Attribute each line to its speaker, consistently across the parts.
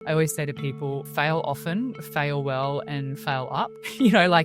Speaker 1: I always say to people, fail often, fail well, and fail up.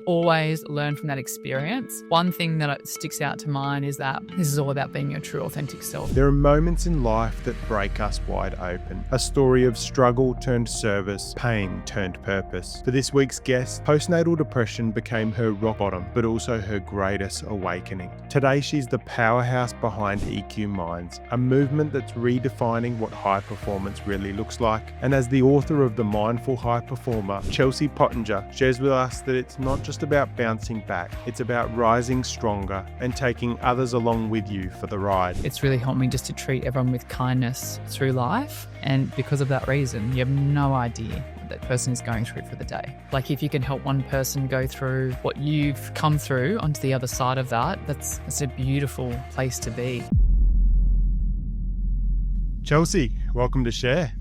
Speaker 1: Always learn from that experience. One thing that sticks out to mine is that this is all about being your true, authentic self.
Speaker 2: There are moments in life that break us wide open. A story of struggle turned service, pain turned purpose. For this week's guest, postnatal depression became her rock bottom, but also her greatest awakening. Today, she's the powerhouse behind EQ Minds, a movement that's redefining what high performance really looks like. And as the author of The Mindful High Performer, Chelsea Pottenger shares with us that it's not just about bouncing back, it's about rising stronger and taking others along with you for the ride.
Speaker 1: It's really helped me just to treat everyone with kindness through life. And because of that reason, you have no idea what that person is going through for the day. Like if you can help one person go through what you've come through onto the other side of that, that's a beautiful place to be.
Speaker 2: Chelsea, welcome to Share.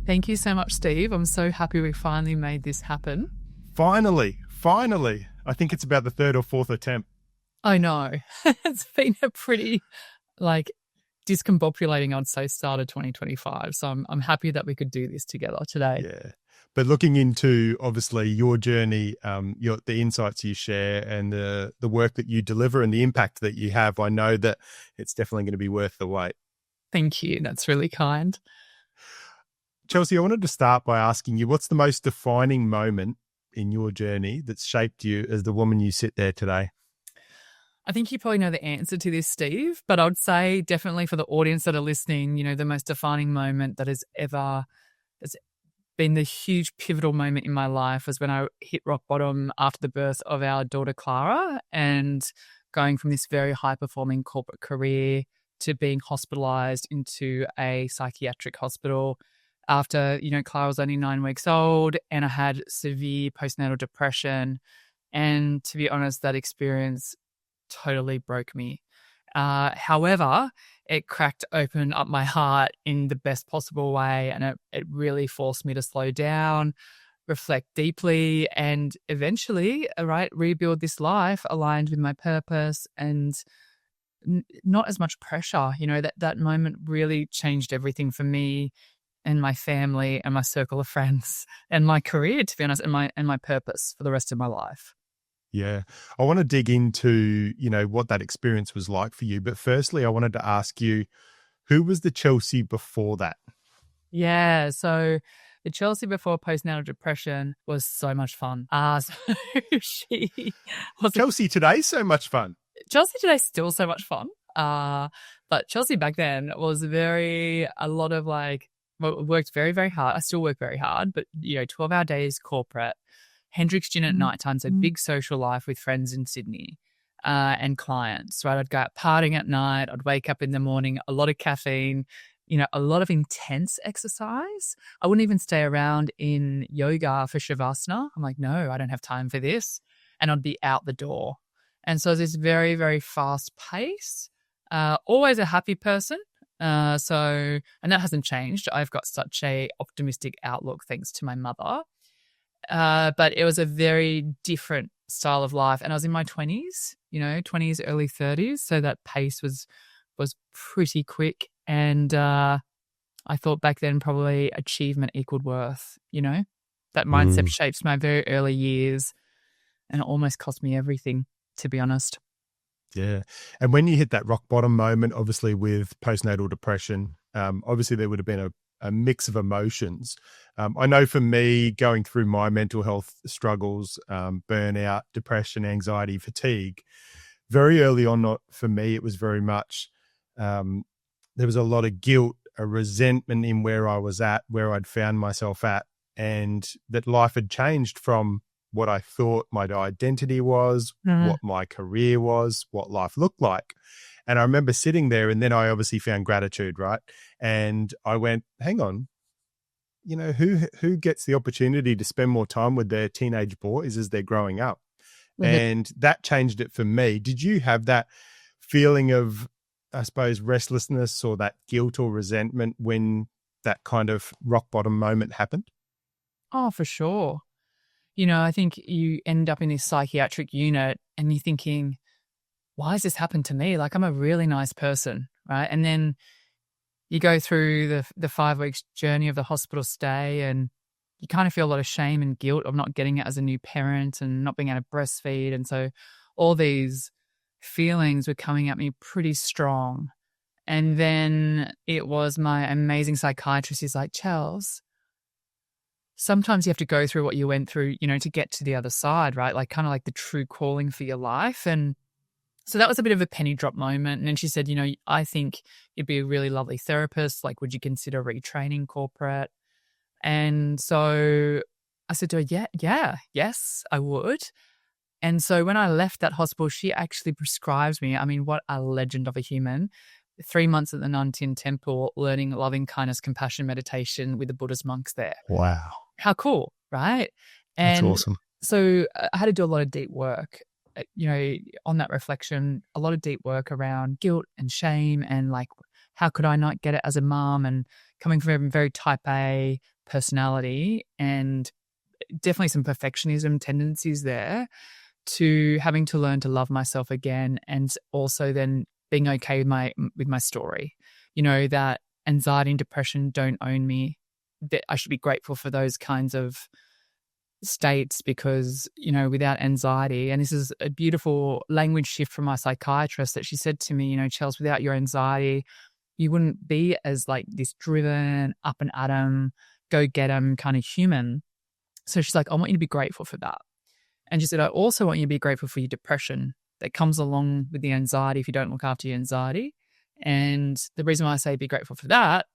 Speaker 1: Thank you so much, Steve. I'm so happy we finally made this happen.
Speaker 2: Finally. I think it's about the third or fourth attempt.
Speaker 1: I know. It's been a pretty, discombobulating, I'd say, start of 2025. So I'm happy that we could do this together today.
Speaker 2: Yeah. But looking into, obviously, your journey, the insights you share and the work that you deliver and the impact that you have, I know that it's definitely going to be worth the wait.
Speaker 1: Thank you. That's really kind.
Speaker 2: Chelsea, I wanted to start by asking you, what's the most defining moment in your journey that's shaped you as the woman you sit there today?
Speaker 1: I think you probably know the answer to this, Steve, but I would say definitely for the audience that are listening, the most defining moment that has been the huge pivotal moment in my life was when I hit rock bottom after the birth of our daughter, Clara, and going from this very high-performing corporate career to being hospitalized into a psychiatric hospital after, Clara was only 9 weeks old and I had severe postnatal depression. And to be honest, that experience totally broke me. However, it cracked open up my heart in the best possible way, and it really forced me to slow down, reflect deeply, and eventually, rebuild this life aligned with my purpose and not as much pressure. That moment really changed everything for me and my family and my circle of friends and my career, to be honest, and my purpose for the rest of my life.
Speaker 2: Yeah. I want to dig into, what that experience was like for you. But firstly, I wanted to ask you, who was the Chelsea before that?
Speaker 1: Yeah. So the Chelsea before postnatal depression was so much fun.
Speaker 2: Chelsea today's so much fun.
Speaker 1: Chelsea today's still so much fun. But Chelsea back then was worked very, very hard. I still work very hard, but 12-hour days corporate, Hendrix gin at night time, so big social life with friends in Sydney and clients, right? I'd go out partying at night. I'd wake up in the morning, a lot of caffeine, a lot of intense exercise. I wouldn't even stay around in yoga for Shavasana. I'm like, no, I don't have time for this. And I'd be out the door. And so this very, very fast pace, always a happy person. And that hasn't changed. I've got such a optimistic outlook thanks to my mother. But it was a very different style of life. And I was in my 20s, 20s, early 30s. So that pace was pretty quick. And I thought back then probably achievement equaled worth, That mindset shapes my very early years and it almost cost me everything, to be honest.
Speaker 2: Yeah. And when you hit that rock bottom moment, obviously with postnatal depression, obviously there would have been a mix of emotions. I know for me, going through my mental health struggles, burnout, depression, anxiety, fatigue, very early on, for me, it was very much, there was a lot of guilt, a resentment in where I was at, where I'd found myself at, and that life had changed from what I thought my identity was, what my career was, what life looked like. And I remember sitting there, and then I obviously found gratitude, right? And I went, hang on, who gets the opportunity to spend more time with their teenage boys as they're growing up? And that changed it for me. Did you have that feeling of, I suppose, restlessness or that guilt or resentment when that kind of rock bottom moment happened?
Speaker 1: Oh, for sure. I think you end up in this psychiatric unit and you're thinking, why has this happened to me? Like, I'm a really nice person, right? And then you go through the 5 weeks journey of the hospital stay and you kind of feel a lot of shame and guilt of not getting it as a new parent and not being able to breastfeed. And so all these feelings were coming at me pretty strong. And then it was my amazing psychiatrist who's like, Chels, sometimes you have to go through what you went through, to get to the other side, right? Like kind of like the true calling for your life. And so that was a bit of a penny drop moment. And then she said, I think you'd be a really lovely therapist. Like, would you consider retraining corporate? And so I said to her, yes, I would. And so when I left that hospital, she actually prescribes me, what a legend of a human, 3 months at the Nantian temple, learning loving kindness, compassion, meditation with the Buddhist monks there.
Speaker 2: Wow.
Speaker 1: How cool, right?
Speaker 2: That's
Speaker 1: And
Speaker 2: awesome.
Speaker 1: so I had to do a lot of deep work, on that reflection, a lot of deep work around guilt and shame and like, how could I not get it as a mom, and coming from a very type A personality and definitely some perfectionism tendencies there, to having to learn to love myself again, and also then being okay with my story, that anxiety and depression don't own me, that I should be grateful for those kinds of states because, without anxiety, and this is a beautiful language shift from my psychiatrist that she said to me, Chels, without your anxiety, you wouldn't be as like this driven, up and at 'em, go get 'em kind of human. So she's like, I want you to be grateful for that. And she said, I also want you to be grateful for your depression that comes along with the anxiety if you don't look after your anxiety. And the reason why I say be grateful for that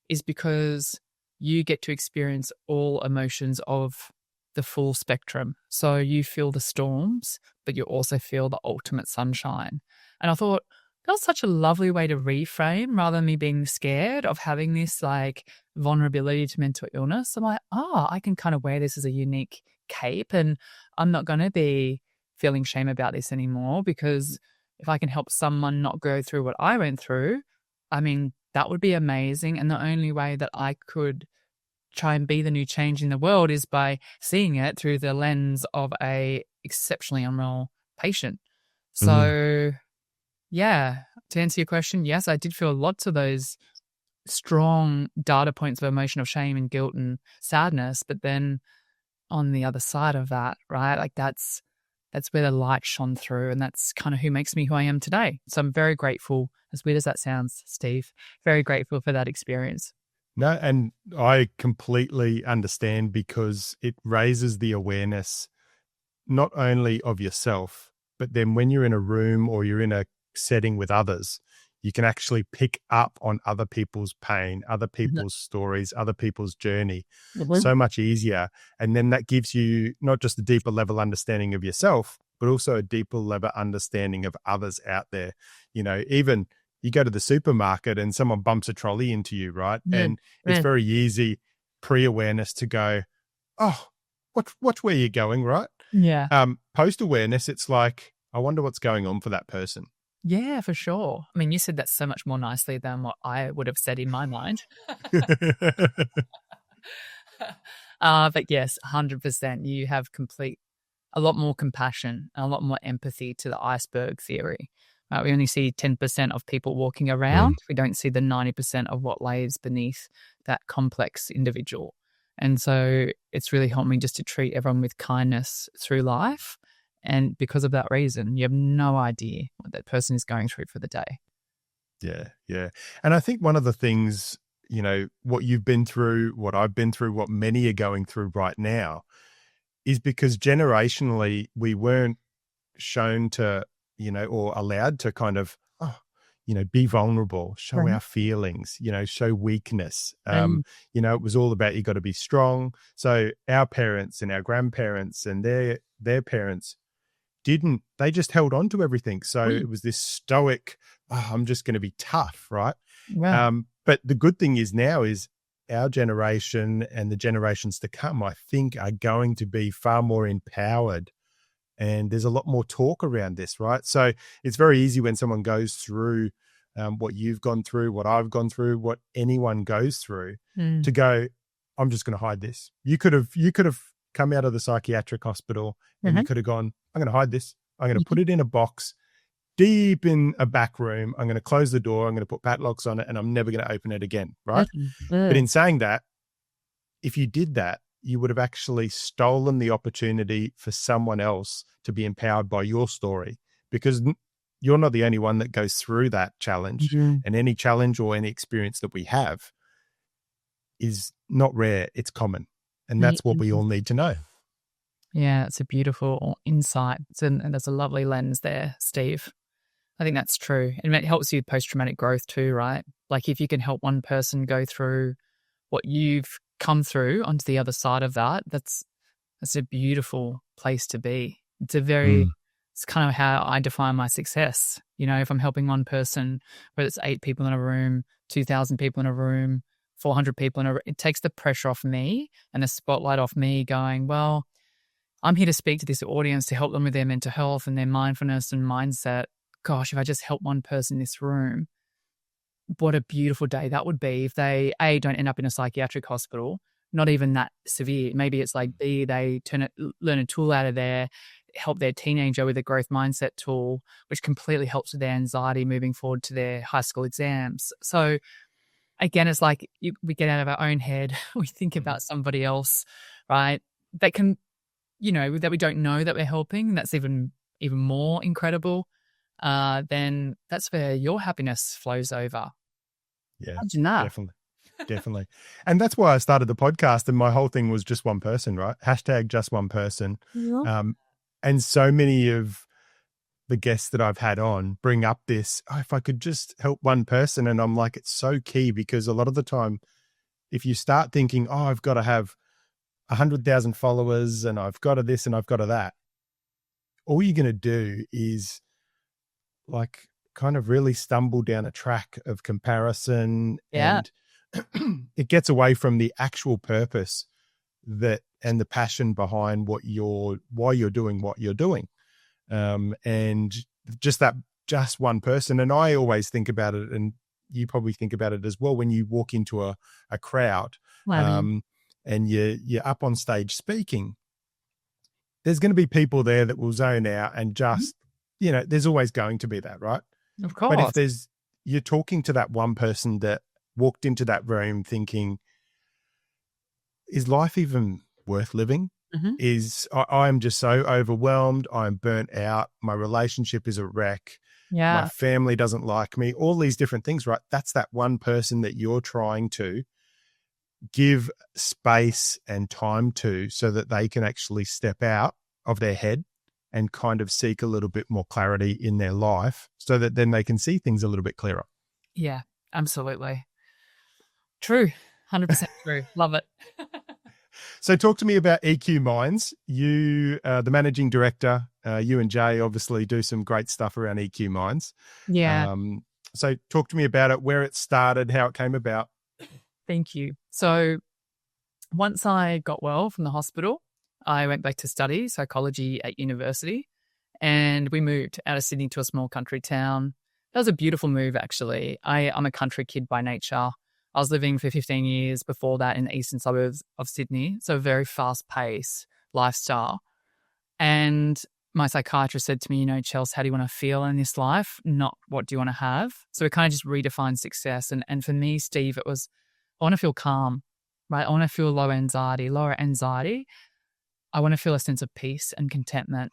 Speaker 1: is because you get to experience all emotions of the full spectrum. So you feel the storms, but you also feel the ultimate sunshine. And I thought that was such a lovely way to reframe, rather than me being scared of having this like vulnerability to mental illness. I'm like, I can kind of wear this as a unique cape, and I'm not going to be feeling shame about this anymore, because if I can help someone not go through what I went through, that would be amazing. And the only way that I could try and be the new change in the world is by seeing it through the lens of a exceptionally unwell patient. So yeah, to answer your question, yes, I did feel lots of those strong data points of emotion of shame and guilt and sadness. But then on the other side of that, right, like that's where the light shone through, and that's kind of who makes me who I am today. So I'm very grateful, as weird as that sounds, Steve, very grateful for that experience.
Speaker 2: No, and I completely understand, because it raises the awareness not only of yourself, but then when you're in a room or you're in a setting with others, you can actually pick up on other people's pain, other people's stories, other people's journey so much easier. And then that gives you not just a deeper level understanding of yourself, but also a deeper level understanding of others out there. Even you go to the supermarket and someone bumps a trolley into you, right? And it's very easy pre-awareness to go, oh, watch where you're going, right?
Speaker 1: Yeah.
Speaker 2: Post-awareness, it's like, I wonder what's going on for that person.
Speaker 1: Yeah, for sure. You said that so much more nicely than what I would have said in my mind. But yes, 100%. You have a lot more compassion and a lot more empathy to the iceberg theory. We only see 10% of people walking around. We don't see the 90% of what lays beneath that complex individual. And so it's really helped me just to treat everyone with kindness through life. And because of that reason, you have no idea what that person is going through for the day.
Speaker 2: Yeah. And I think one of the things, what you've been through, what I've been through, what many are going through right now, is because generationally we weren't shown to, or allowed to kind of, be vulnerable, show our feelings, show weakness. It was all about, you got to be strong. So our parents and our grandparents and their parents they just held on to everything. So it was this stoic, I'm just going to be tough, right? But the good thing is now is our generation and the generations to come, I think, are going to be far more empowered. And there's a lot more talk around this, right? So it's very easy when someone goes through what you've gone through, what I've gone through, what anyone goes through, to go, I'm just going to hide this. You could have come out of the psychiatric hospital and you could have gone, I'm going to hide this. I'm going to put it in a box deep in a back room. I'm going to close the door. I'm going to put padlocks on it, and I'm never going to open it again, right? But in saying that, if you did that, you would have actually stolen the opportunity for someone else to be empowered by your story, because you're not the only one that goes through that challenge.
Speaker 1: Mhm.
Speaker 2: And any challenge or any experience that we have is not rare, it's common. And that's what we all need to know.
Speaker 1: Yeah, it's a beautiful insight. And there's a lovely lens there, Steve. I think that's true. And it helps you with post-traumatic growth too, right? Like if you can help one person go through what you've come through onto the other side of that, that's a beautiful place to be. It's kind of how I define my success. You know, if I'm helping one person, whether it's 8 people in a room, 2,000 people in a room, 400 people in a room, it takes the pressure off me and the spotlight off me going, well, I'm here to speak to this audience to help them with their mental health and their mindfulness and mindset. Gosh, if I just help one person in this room, what a beautiful day that would be if they, A, don't end up in a psychiatric hospital, not even that severe. Maybe it's like B, they learn a tool out of there, help their teenager with a growth mindset tool, which completely helps with their anxiety moving forward to their high school exams. So again, it's like we get out of our own head. We think about somebody else, right? That can, that we don't know that we're helping. That's even more incredible. Then that's where your happiness flows over.
Speaker 2: Yeah,
Speaker 1: imagine that.
Speaker 2: Definitely. And that's why I started the podcast, and my whole thing was just one person, right? Hashtag just one person. And so many of the guests that I've had on bring up this, if I could just help one person. And I'm like, it's so key, because a lot of the time, if you start thinking, I've got to have 100,000 followers and I've got to this and I've got to that, all you're going to do is like kind of really stumble down a track of comparison.
Speaker 1: Yeah.
Speaker 2: And it gets away from the actual purpose and the passion behind why you're doing what you're doing. And just one person. And I always think about it, and you probably think about it as well, when you walk into a crowd, and you're up on stage speaking, there's going to be people there that will zone out and just, there's always going to be that, right?
Speaker 1: Of course.
Speaker 2: But if you're talking to that one person that walked into that room thinking, is life even worth living? I'm just so overwhelmed. I'm burnt out. My relationship is a wreck.
Speaker 1: Yeah.
Speaker 2: My family doesn't like me. All these different things, right? That's that one person that you're trying to give space and time to, so that they can actually step out of their head and kind of seek a little bit more clarity in their life, so that then they can see things a little bit clearer.
Speaker 1: Yeah, absolutely. True. 100% true. Love it.
Speaker 2: So talk to me about EQ Minds. You, the managing director, you and Jay obviously do some great stuff around EQ Minds.
Speaker 1: Yeah.
Speaker 2: So talk to me about it, where it started, how it came about.
Speaker 1: Thank you. So once I got well from the hospital, I went back to study psychology at university, and we moved out of Sydney to a small country town. That was a beautiful move, actually. I'm a country kid by nature. I was living for 15 years before that in the eastern suburbs of Sydney, so a very fast-paced lifestyle. And my psychiatrist said to me, Chelsea, how do you want to feel in this life? Not what do you want to have? So it kind of just redefined success. And for me, Steve, it was, I want to feel calm, right? I want to feel lower anxiety. I want to feel a sense of peace and contentment.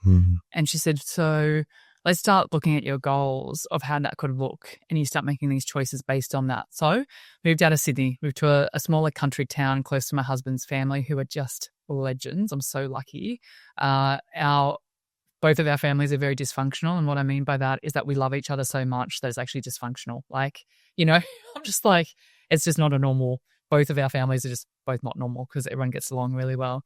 Speaker 1: And she said, so let's start looking at your goals of how that could look, and you start making these choices based on that. So moved out of Sydney, moved to a smaller country town close to my husband's family, who are just legends. I'm so lucky. Both of our families are very dysfunctional. And what I mean by that is that we love each other so much that it's actually dysfunctional. I'm just like, it's just not a normal, both of our families are just both not normal, because everyone gets along really well.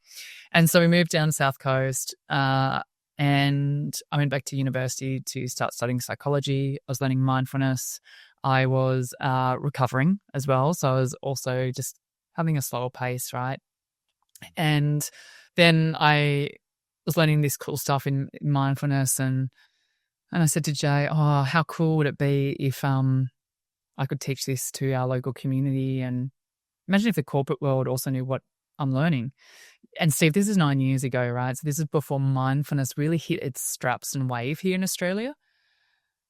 Speaker 1: And so we moved down the South Coast, and I went back to university to start studying psychology. I was learning mindfulness. I was recovering as well. So I was also just having a slower pace, right? And then I was learning this cool stuff in mindfulness, and I said to Jay, how cool would it be if I could teach this to our local community? And imagine if the corporate world also knew what I'm learning. And Steve, this is 9 years ago, right? So this is before mindfulness really hit its straps and wave here in Australia.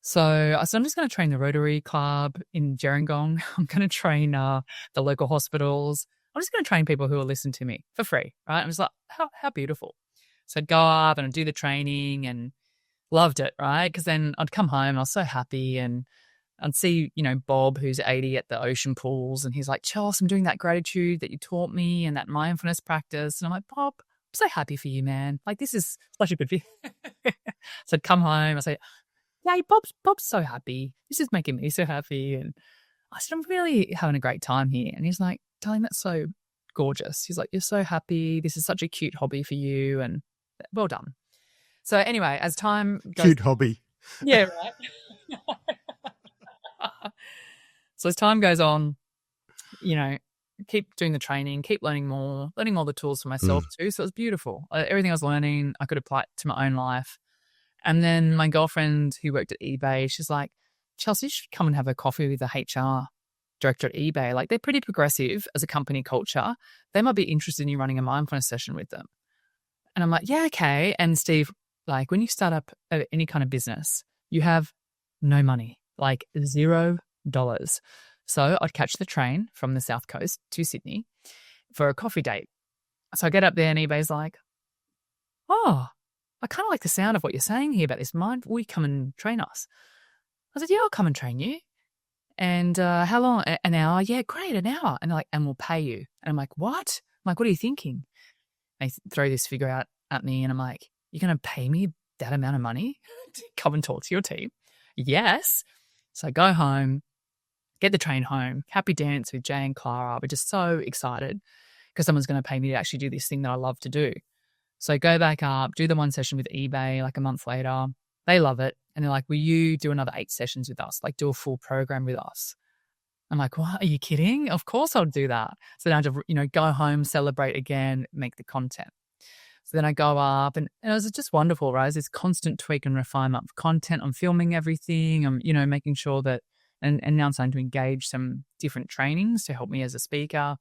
Speaker 1: So I said, I'm just going to train the Rotary Club in Gerringong. I'm going to train the local hospitals. I'm just going to train people who will listen to me for free, right? I'm just like, how beautiful. So I'd go up and I'd do the training and loved it, right? Because then I'd come home and I was so happy, and I'd see, Bob, who's 80 at the ocean pools, and he's like, Chelsea, I'm doing that gratitude that you taught me and that mindfulness practice. And I'm like, Bob, I'm so happy for you, man. Like, this is such a good feeling. So I'd come home, I'd say, yay, Bob's so happy. This is making me so happy. And I said, I'm really having a great time here. And he's like, darling, that's so gorgeous. He's like, you're so happy. This is such a cute hobby for you. And well done. So anyway, as time goes...
Speaker 2: Cute hobby.
Speaker 1: Yeah, right. So as time goes on, keep doing the training, keep learning more, learning all the tools for myself too. So it was beautiful. Everything I was learning, I could apply it to my own life. And then my girlfriend who worked at eBay, she's like, Chelsea, you should come and have a coffee with the HR director at eBay. Like, they're pretty progressive as a company culture. They might be interested in you running a mindfulness session with them. And I'm like, yeah, okay. And Steve, like, when you start up any kind of business, you have no money, like $0. So I'd catch the train from the South Coast to Sydney for a coffee date. So I get up there and eBay's like, oh, I kind of like the sound of what you're saying here about this mind. Will you come and train us? I said, yeah, I'll come and train you. And how long? An hour? Yeah, great, an hour. And they're like, and we'll pay you. And I'm like, what? I'm like, what are you thinking? They throw this figure out at me and I'm like, you're going to pay me that amount of money to come and talk to your team? Yes. So I go home, get the train home, happy dance with Jay and Clara. We're just so excited because someone's going to pay me to actually do this thing that I love to do. So I go back up, do the one session with eBay like a month later. They love it. And they're like, will you do another 8 sessions with us? Like, do a full program with us? I'm like, what? Are you kidding? Of course I'll do that. So then I have to, go home, celebrate again, make the content. So then I go up and it was just wonderful, right? It's this constant tweak and refinement of content. I'm filming everything. I'm, making sure that, and now I'm starting to engage some different trainings to help me as a speaker.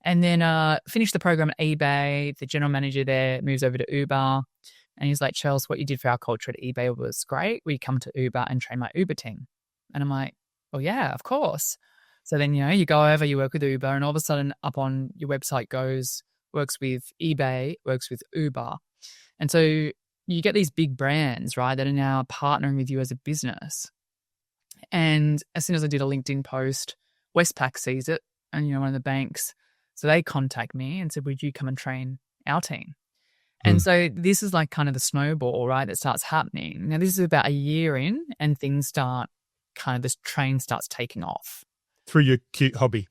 Speaker 1: And then finish the program at eBay. The general manager there moves over to Uber. And he's like, Chelsea, what you did for our culture at eBay was great. Will you come to Uber and train my Uber team? And I'm like, well, yeah, of course. So then, you go over, you work with Uber, and all of a sudden up on your website works with eBay, works with Uber. And so you get these big brands, right, that are now partnering with you as a business. And as soon as I did a LinkedIn post, Westpac sees it, and, one of the banks. So they contact me and said, would you come and train our team? And so this is like kind of the snowball, right, that starts happening. Now, this is about a year in and things start this train starts taking off.
Speaker 2: Through your cute hobby.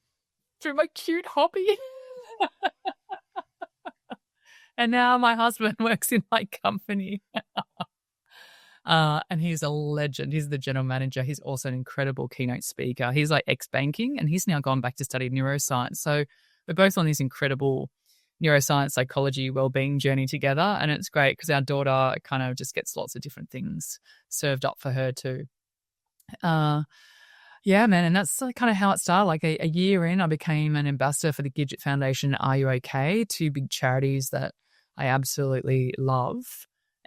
Speaker 1: Through my cute hobby. And now my husband works in my company. And he's a legend. He's the general manager. He's also an incredible keynote speaker. He's like ex-banking and he's now gone back to study neuroscience. So we're both on this incredible neuroscience, psychology, wellbeing journey together. And it's great because our daughter kind of just gets lots of different things served up for her too. Yeah, man. And that's kind of how it started. Like a year in, I became an ambassador for the Gidget Foundation, Are You OK? 2 big charities that I absolutely love.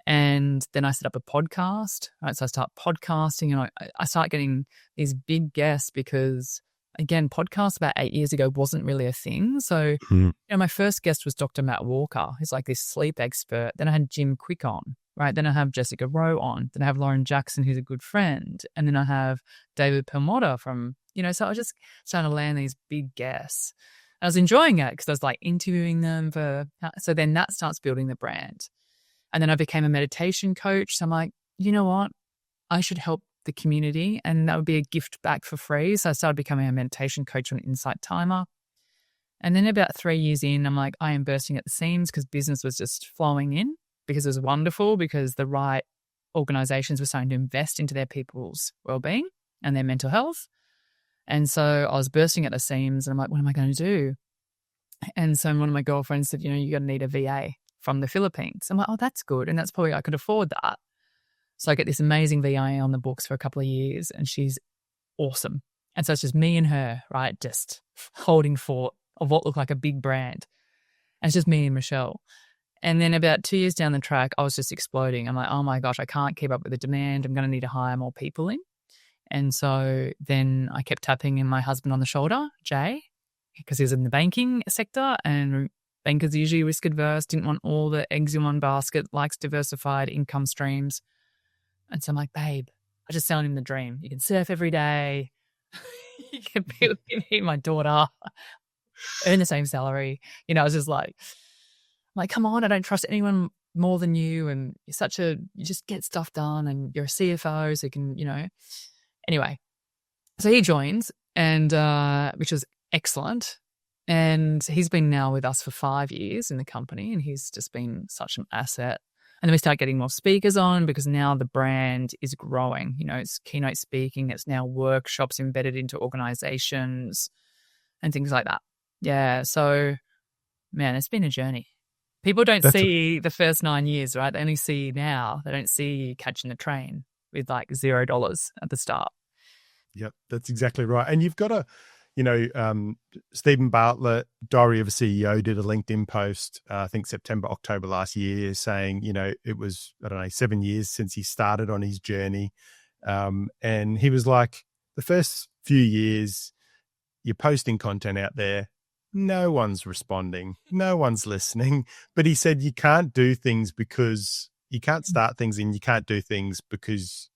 Speaker 1: And then I set up a podcast. Right? So I start podcasting and I start getting these big guests because, again, podcasts about 8 years ago wasn't really a thing. So, my first guest was Dr. Matt Walker. He's like this sleep expert. Then I had Jim Quick on, right? Then I have Jessica Rowe on. Then I have Lauren Jackson, who's a good friend. And then I have David Perlmutter from, so I just started to land these big guests. I was enjoying it because I was like interviewing them so then that starts building the brand. And then I became a meditation coach. So I'm like, you know what? I should help the community and that would be a gift back for free. So I started becoming a meditation coach on Insight Timer. And then about 3 years in, I'm like, I am bursting at the seams because business was just flowing in because it was wonderful because the right organizations were starting to invest into their people's well-being and their mental health. And so I was bursting at the seams and I'm like, what am I going to do? And so one of my girlfriends said, you're going to need a VA from the Philippines. I'm like, oh, that's good. And that's probably, I could afford that. So I get this amazing VA on the books for a couple of years and she's awesome. And so it's just me and her, right? Just holding fort of what looked like a big brand. And it's just me and Michelle. And then about 2 years down the track, I was just exploding. I'm like, oh my gosh, I can't keep up with the demand. I'm going to need to hire more people in. And so then I kept tapping in my husband on the shoulder, Jay, because he was in the banking sector, and bankers usually risk adverse, didn't want all the eggs in one basket, likes diversified income streams. And so I'm like, babe, I just selling him the dream. You can surf every day. You can be with me, my daughter, earn the same salary. You know, I was just like, come on, I don't trust anyone more than you. And you just get stuff done, and you're a CFO, so you can, you know. Anyway, so he joins, and which was excellent. And he's been now with us for 5 years in the company, and he's just been such an asset. And then we start getting more speakers on, because now the brand is growing. You know, it's keynote speaking. It's now workshops embedded into organizations and things like that. Yeah. So, man, it's been a journey. People don't see the first 9 years, right? They only see now. They don't see you catching the train with like $0 at the start.
Speaker 2: Yep, that's exactly right. And you've got to, you know, Stephen Bartlett, Diary of a CEO, did a LinkedIn post, I think September, October last year, saying, you know, it was, 7 years since he started on his journey. And he was like, the first few years, you're posting content out there, no one's responding, no one's listening. But he said you can't do things because you can't start things, and you can't do things because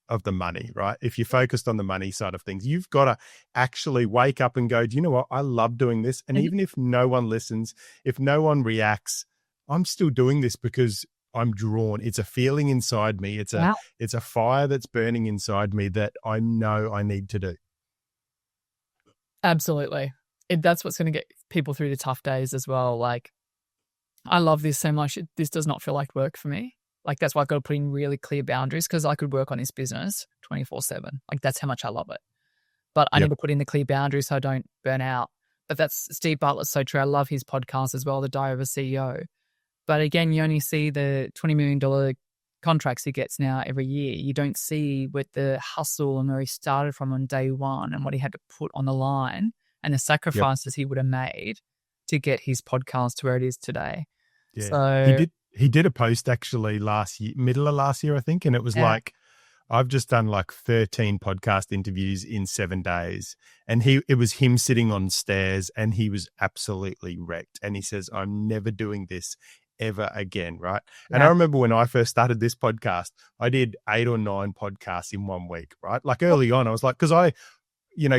Speaker 2: of the money, right? If you're focused on the money side of things, you've got to actually wake up and go, do you know what? I love doing this. And even if no one listens, if no one reacts, I'm still doing this because I'm drawn. It's a feeling inside me. It's a fire that's burning inside me that I know I need to do.
Speaker 1: Absolutely. That's what's going to get people through the tough days as well. Like, I love this so much. This does not feel like work for me. Like, that's why I've got to put in really clear boundaries, because I could work on this business 24/7. Like, that's how much I love it. But I need to put in the clear boundaries so I don't burn out. But that's Steve Bartlett's so true. I love his podcast as well, The Diary of a CEO. But again, you only see the $20 million contracts he gets now every year. You don't see what the hustle and where he started from on day one, and what he had to put on the line, and the sacrifices he would have made to get his podcast to where it is today.
Speaker 2: Yeah.
Speaker 1: So
Speaker 2: he did a post actually last year, middle of last year, I think. And it was like, I've just done like 13 podcast interviews in 7 days. And it was him sitting on stairs, and he was absolutely wrecked. And he says, I'm never doing this ever again. Right. Yeah. And I remember when I first started this podcast, I did 8 or 9 podcasts in 1 week. Right. Like early on, I was like, because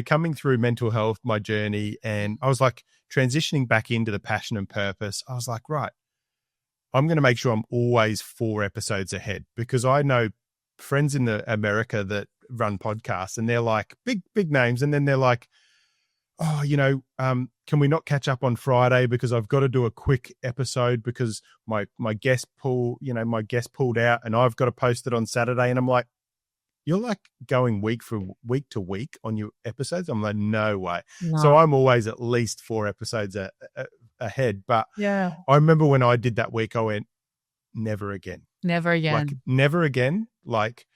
Speaker 2: coming through mental health, my journey, and I was like transitioning back into the passion and purpose. I was like, right, I'm going to make sure I'm always 4 episodes ahead, because I know friends in America that run podcasts, and they're like big names. And then they're like, oh, can we not catch up on Friday because I've got to do a quick episode because my guest pulled out, and I've got to post it on Saturday. And I'm like, you're like going week to week on your episodes. I'm like, no way. No. So I'm always at least 4 episodes ahead. But I remember when I did that week, I went, never again.
Speaker 1: Never again.
Speaker 2: Like, never again. Like,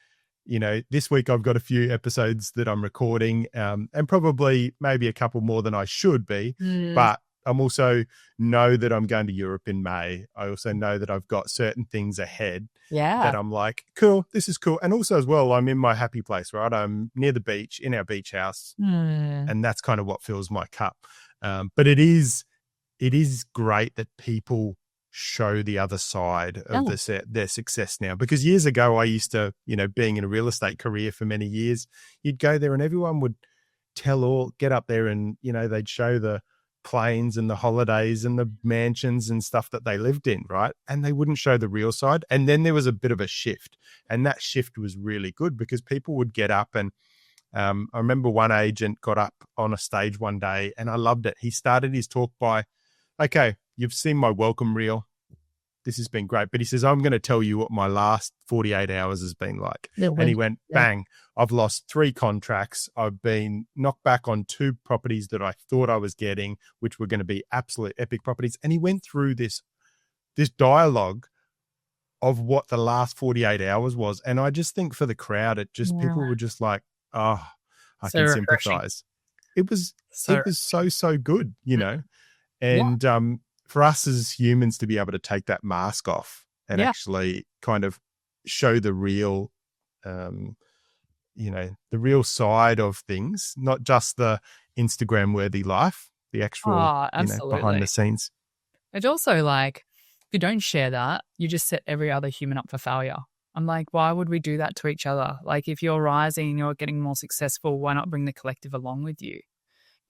Speaker 2: this week I've got a few episodes that I'm recording, and probably maybe a couple more than I should be. But I'm also know that I'm going to Europe in May. I also know that I've got certain things ahead that I'm like, cool, this is cool. And also as well, I'm in my happy place, right? I'm near the beach, in our beach house. And that's kind of what fills my cup. But it is great that people show the other side of their success now. Because years ago, I used to, being in a real estate career for many years, you'd go there and everyone would get up there and, they'd show the planes and the holidays and the mansions and stuff that they lived in, right? And they wouldn't show the real side. And then there was a bit of a shift, and that shift was really good because people would get up and I remember one agent got up on a stage one day, and I loved it. He started his talk by, okay, you've seen my welcome reel. This has been great. But he says, I'm going to tell you what my last 48 hours has been like. And he went, bang, I've lost 3 contracts. I've been knocked back on 2 properties that I thought I was getting, which were going to be absolute epic properties. And he went through this dialogue of what the last 48 hours was. And I just think for the crowd, people were just like, oh, I can sympathize. It was so good, And for us as humans to be able to take that mask off and actually kind of show the real, the real side of things, not just the Instagram worthy life, the actual,
Speaker 1: Oh,
Speaker 2: behind the
Speaker 1: absolutely.
Speaker 2: scenes.
Speaker 1: It's also like, if you don't share that, you just set every other human up for failure. I'm like, why would we do that to each other? Like, if you're rising, you're getting more successful, why not bring the collective along with you?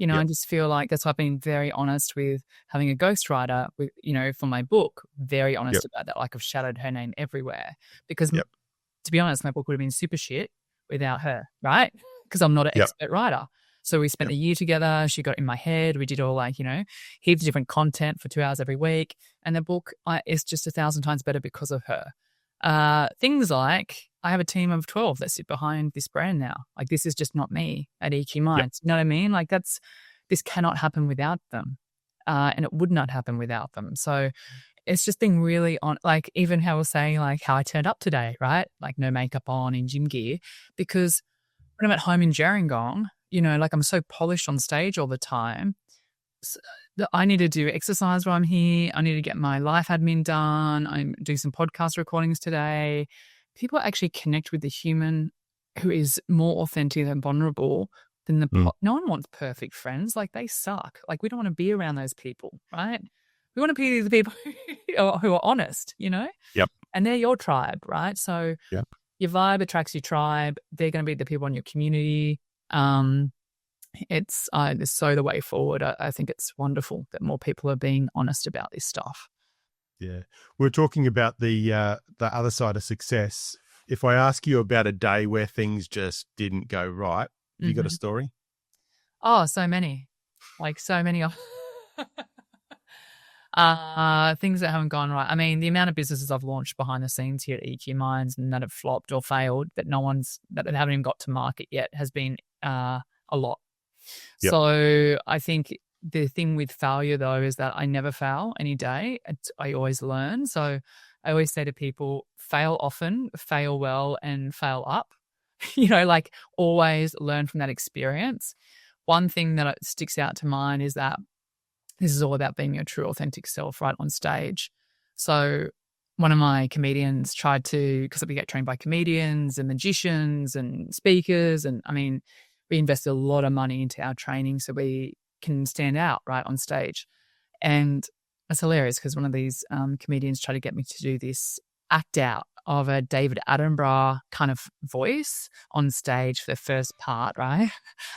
Speaker 1: I
Speaker 2: Yep.
Speaker 1: just feel like that's why I've been very honest with having a ghostwriter with, for my book, very honest
Speaker 2: Yep.
Speaker 1: about that. Like, I've shadowed her name everywhere because
Speaker 2: Yep.
Speaker 1: to be honest, my book would have been super shit without her, right? Because I'm not an
Speaker 2: Yep.
Speaker 1: expert writer. So we spent
Speaker 2: Yep.
Speaker 1: a year together. She got in my head. We did all heaps of different content for 2 hours every week. And the book is just 1,000 times better because of her. Things like I have a team of 12 that sit behind this brand now. Like, this is just not me at EQ
Speaker 2: Yep.
Speaker 1: Minds. You know what I mean? Like, this cannot happen without them. And it would not happen without them. So it's just been really on, like, even how I was saying, like, how I turned up today, right? Like, no makeup on in gym gear, because when I'm at home in Gerringong, like, I'm so polished on stage all the time. So I need to do exercise while I'm here. I need to get my life admin done. I do some podcast recordings today. People actually connect with the human who is more authentic and vulnerable than no one wants perfect friends. Like, they suck. Like, we don't want to be around those people, right? We want to be the people who are honest,
Speaker 2: Yep.
Speaker 1: and they're your tribe, right? So
Speaker 2: Yep.
Speaker 1: your vibe attracts your tribe. They're going to be the people in your community. It's so the way forward. I think it's wonderful that more people are being honest about this stuff.
Speaker 2: Yeah. We're talking about the other side of success. If I ask you about a day where things just didn't go right, have you got a story?
Speaker 1: Oh, so many. Like, so many. Things that haven't gone right. I mean, the amount of businesses I've launched behind the scenes here at EQ Minds and that have flopped or failed that that haven't even got to market yet has been a lot.
Speaker 2: Yep.
Speaker 1: So I think the thing with failure, though, is that I never fail any day. I always learn. So I always say to people, fail often, fail well, and fail up. Like, always learn from that experience. One thing that sticks out to mind is that this is all about being your true, authentic self right on stage. So one of my comedians tried to, because we get trained by comedians and magicians and speakers, and I mean, we invest a lot of money into our training so we can stand out right on stage. And it's hilarious because one of these comedians tried to get me to do this act out of a David Attenborough kind of voice on stage for the first part, right?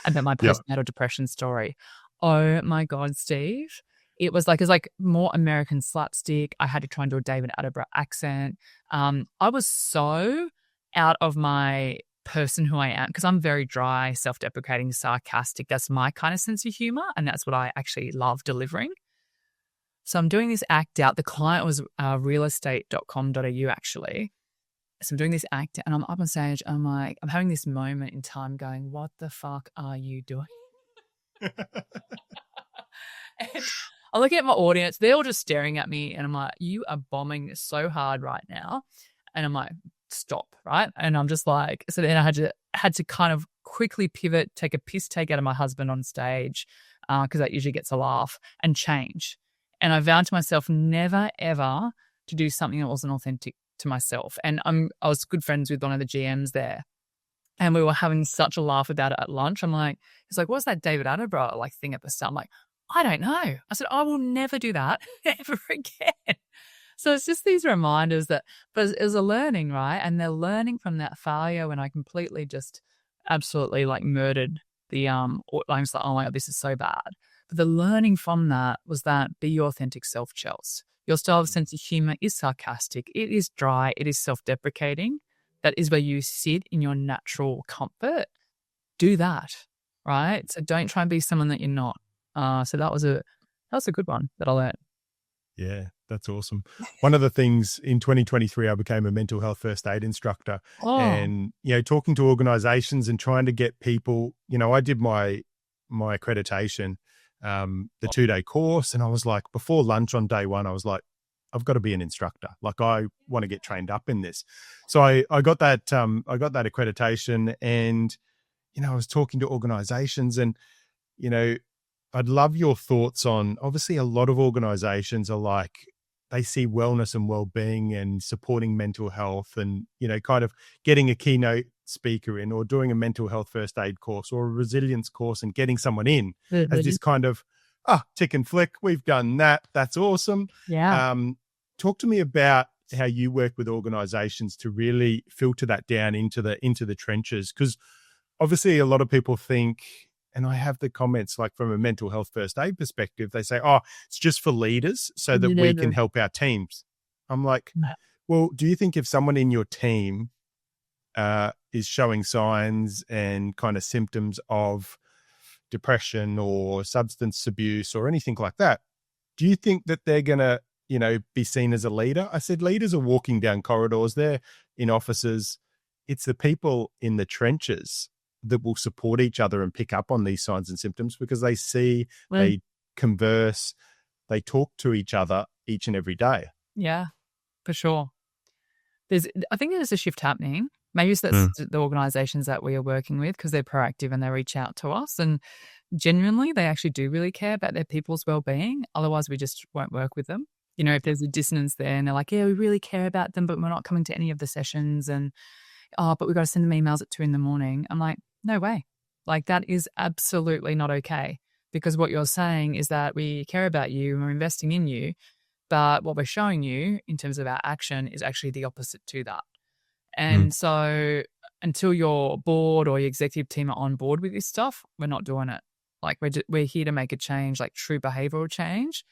Speaker 1: About my postnatal depression story. Oh my God, Steve. It was like more American slapstick. I had to try and do a David Attenborough accent. I was so out of my person who I am, because I'm very dry, self-deprecating, sarcastic. That's my kind of sense of humor, and that's what I actually love delivering. So I'm doing this act out. The client was realestate.com.au actually. So I'm doing this act and I'm up on stage. I'm like, I'm having this moment in time going, what the fuck are you doing? And I'm looking at my audience. They're all just staring at me and I'm like, you are bombing so hard right now. And I'm like, stop, right? And I'm just like, so then I had to kind of quickly pivot, take a piss take out of my husband on stage, because that usually gets a laugh, and change. And I vowed to myself never, ever to do something that wasn't authentic to myself. And I was good friends with one of the GMs there. And we were having such a laugh about it at lunch. I'm like, he's like, what's that David Attenborough thing at the start? I'm like, I don't know. I said, I will never do that ever again. So it's just these reminders that, but it was a learning, right? And they're learning from that failure when I completely just absolutely murdered the, I'm just like, oh my God, this is so bad. But the learning from that was that be your authentic self, Chelsea. Your style of sense of humor is sarcastic. It is dry. It is self-deprecating. That is where you sit in your natural comfort. Do that, right? So don't try and be someone that you're not. So that was a good one that I learned.
Speaker 2: Yeah, that's awesome. One of the things in 2023, I became a mental health first aid instructor, and talking to organizations and trying to get people. I did my accreditation, the 2-day course, and I was like, before lunch on day one, I was like, I've got to be an instructor. I want to get trained up in this. So I got that accreditation, and I was talking to organizations, and I'd love your thoughts on, obviously a lot of organizations are they see wellness and well-being and supporting mental health and, kind of getting a keynote speaker in or doing a mental health first aid course or a resilience course and getting someone in as this kind of, tick and flick, we've done that. That's awesome.
Speaker 1: Yeah.
Speaker 2: Talk to me about how you work with organizations to really filter that down into the trenches. Because obviously a lot of people think, and I have the comments like from a mental health first aid perspective, they say, it's just for leaders so that we can help our teams. I'm like, well, do you think if someone in your team is showing signs and kind of symptoms of depression or substance abuse or anything like that, do you think that they're going to, be seen as a leader? I said, leaders are walking down corridors, they're in offices. It's the people in the trenches that will support each other and pick up on these signs and symptoms because they see, they converse, they talk to each other each and every day.
Speaker 1: Yeah, for sure. I think there's a shift happening. Maybe that's the organizations that we are working with because they're proactive and they reach out to us and genuinely they actually do really care about their people's well-being. Otherwise, we just won't work with them. If there's a dissonance there and they're like, yeah, we really care about them, but we're not coming to any of the sessions and, but we've got to send them emails at 2 a.m. I'm like, no way. Like that is absolutely not okay because what you're saying is that we care about you and we're investing in you, but what we're showing you in terms of our action is actually the opposite to that. And so until your board or your executive team are on board with this stuff, we're not doing it. Like we're here to make a change, like true behavioral change.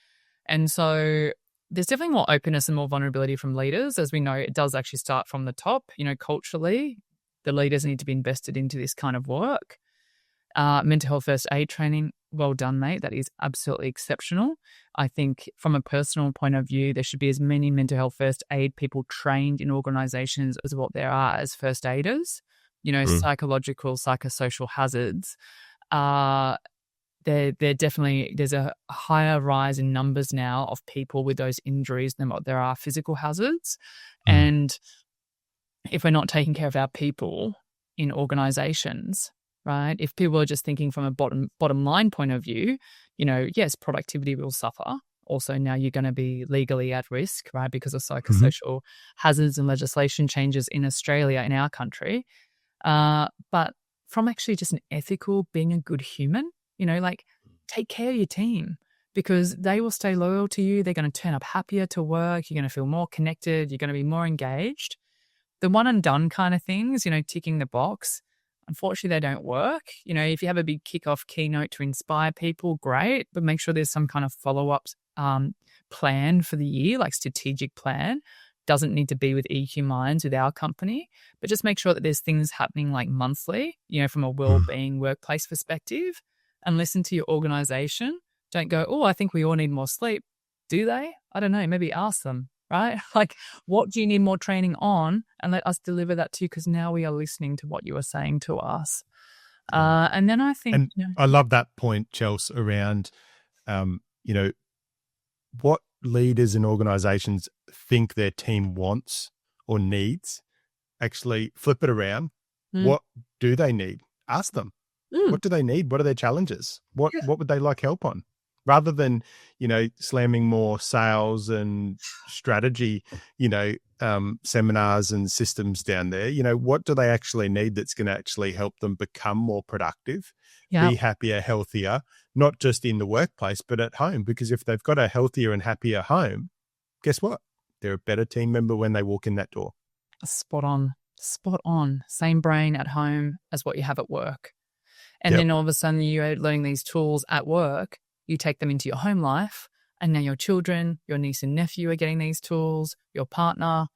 Speaker 1: And so there's definitely more openness and more vulnerability from leaders. As we know, it does actually start from the top. Culturally, the leaders need to be invested into this kind of work. Mental health first aid training, well done, mate. That is absolutely exceptional. I think from a personal point of view, there should be as many mental health first aid people trained in organizations as what there are as first aiders. Psychological, psychosocial hazards. They're definitely, there's a higher rise in numbers now of people with those injuries than what there are physical hazards. And if we're not taking care of our people in organizations, right, if people are just thinking from a bottom line point of view, yes, productivity will suffer. Also, now you're going to be legally at risk, right, because of psychosocial hazards and legislation changes in Australia, in our country. But from actually just an ethical, being a good human, take care of your team because they will stay loyal to you. They're going to turn up happier to work. You're going to feel more connected. You're going to be more engaged. The one and done kind of things, ticking the box, unfortunately, they don't work. If you have a big kickoff keynote to inspire people, great, but make sure there's some kind of follow-up plan for the year, like strategic plan. Doesn't need to be with EQ Minds with our company, but just make sure that there's things happening like monthly, from a well-being workplace perspective. And listen to your organization. Don't go, I think we all need more sleep. Do they? I don't know. Maybe ask them, right? Like, what do you need more training on? And let us deliver that to you because now we are listening to what you are saying to us. And then I think...
Speaker 2: And I love that point, Chelsea, around, what leaders and organizations think their team wants or needs. Actually flip it around. What do they need? Ask them. What do they need? What are their challenges? What would they like help on? Rather than, slamming more sales and strategy, seminars and systems down there, what do they actually need that's going to actually help them become more productive, be happier, healthier, not just in the workplace, but at home? Because if they've got a healthier and happier home, guess what? They're a better team member when they walk in that door.
Speaker 1: Spot on. Same brain at home as what you have at work. And then all of a sudden you're learning these tools at work, you take them into your home life, and now your children, your niece and nephew are getting these tools, your partner.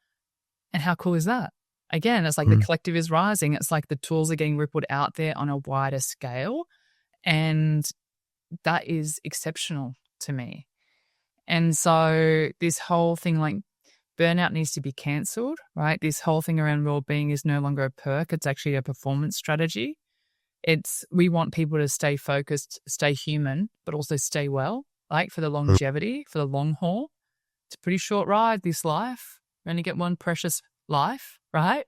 Speaker 1: And how cool is that? Again, it's like the collective is rising. It's like the tools are getting rippled out there on a wider scale. And that is exceptional to me. And so this whole thing like burnout needs to be cancelled, right? This whole thing around well-being is no longer a perk. It's actually a performance strategy. We want people to stay focused, stay human, but also stay well, like for the longevity, for the long haul. It's a pretty short ride, this life. We only get one precious life, right?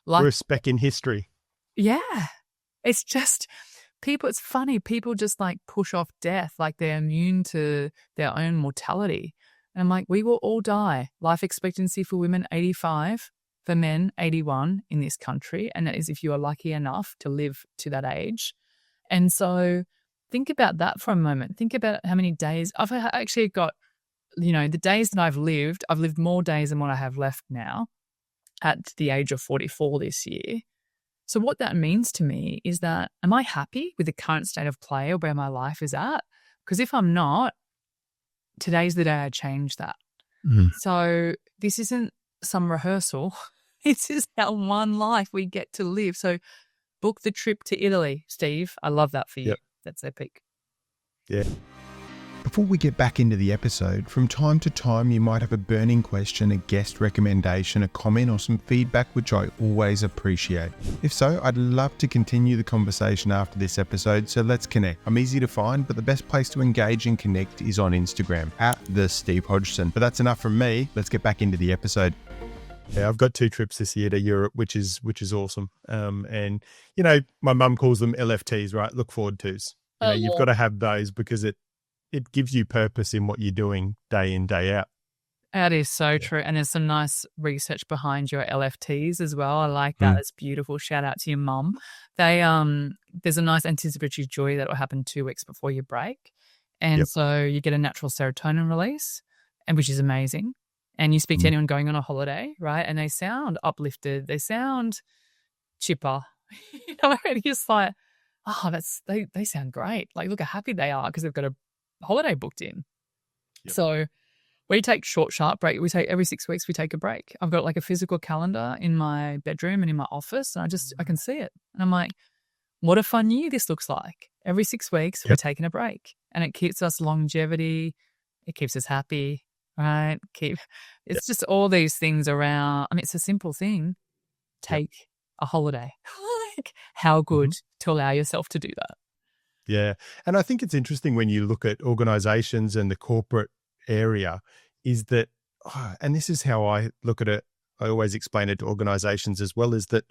Speaker 2: We're a speck in history.
Speaker 1: Yeah. It's just it's funny. People just like push off death like they're immune to their own mortality. And I'm like, we will all die. Life expectancy for women, 85. For men, 81 in this country. And that is if you are lucky enough to live to that age. And so think about that for a moment. Think about how many days. I've actually got, the days that I've lived more days than what I have left now at the age of 44 this year. So what that means to me is that, am I happy with the current state of play or where my life is at? Because if I'm not, today's the day I change that. So this isn't some rehearsal. This is our one life we get to live. So book the trip to Italy, Steve. I love that for you.
Speaker 2: Yep.
Speaker 1: That's epic.
Speaker 2: Yeah.
Speaker 3: Before we get back into the episode, from time to time you might have a burning question, a guest recommendation, a comment or some feedback, which I always appreciate. If so, I'd love to continue the conversation after this episode, so let's connect. I'm easy to find, but the best place to engage and connect is on Instagram, @TheSteveHodgson. But that's enough from me. Let's get back into the episode.
Speaker 2: Yeah, I've got 2 trips this year to Europe, which is awesome. And my mum calls them LFTs, right? Look forward tos. You've got to have those because it gives you purpose in what you're doing day in, day out.
Speaker 1: That is so true. And there's some nice research behind your LFTs as well. I like that. It's beautiful. Shout out to your mum. There's a nice anticipatory joy that will happen 2 weeks before your break. And so you get a natural serotonin release, and which is amazing. And you speak to anyone going on a holiday, right? And they sound uplifted. They sound chipper. And you're just like, they sound great. Like, look how happy they are because they've got a holiday booked in. So we take short, sharp break. We take every 6 weeks, we take a break. I've got like a physical calendar in my bedroom and in my office, and I can see it. And I'm like, what a fun year this looks like. Every 6 weeks, we're taking a break, and it keeps us longevity. It keeps us happy. Right. It's just all these things around. I mean, it's a simple thing. Take a holiday. Like, how good to allow yourself to do that.
Speaker 2: Yeah. And I think it's interesting when you look at organizations and the corporate area is that, and this is how I look at it. I always explain it to organizations as well, is that,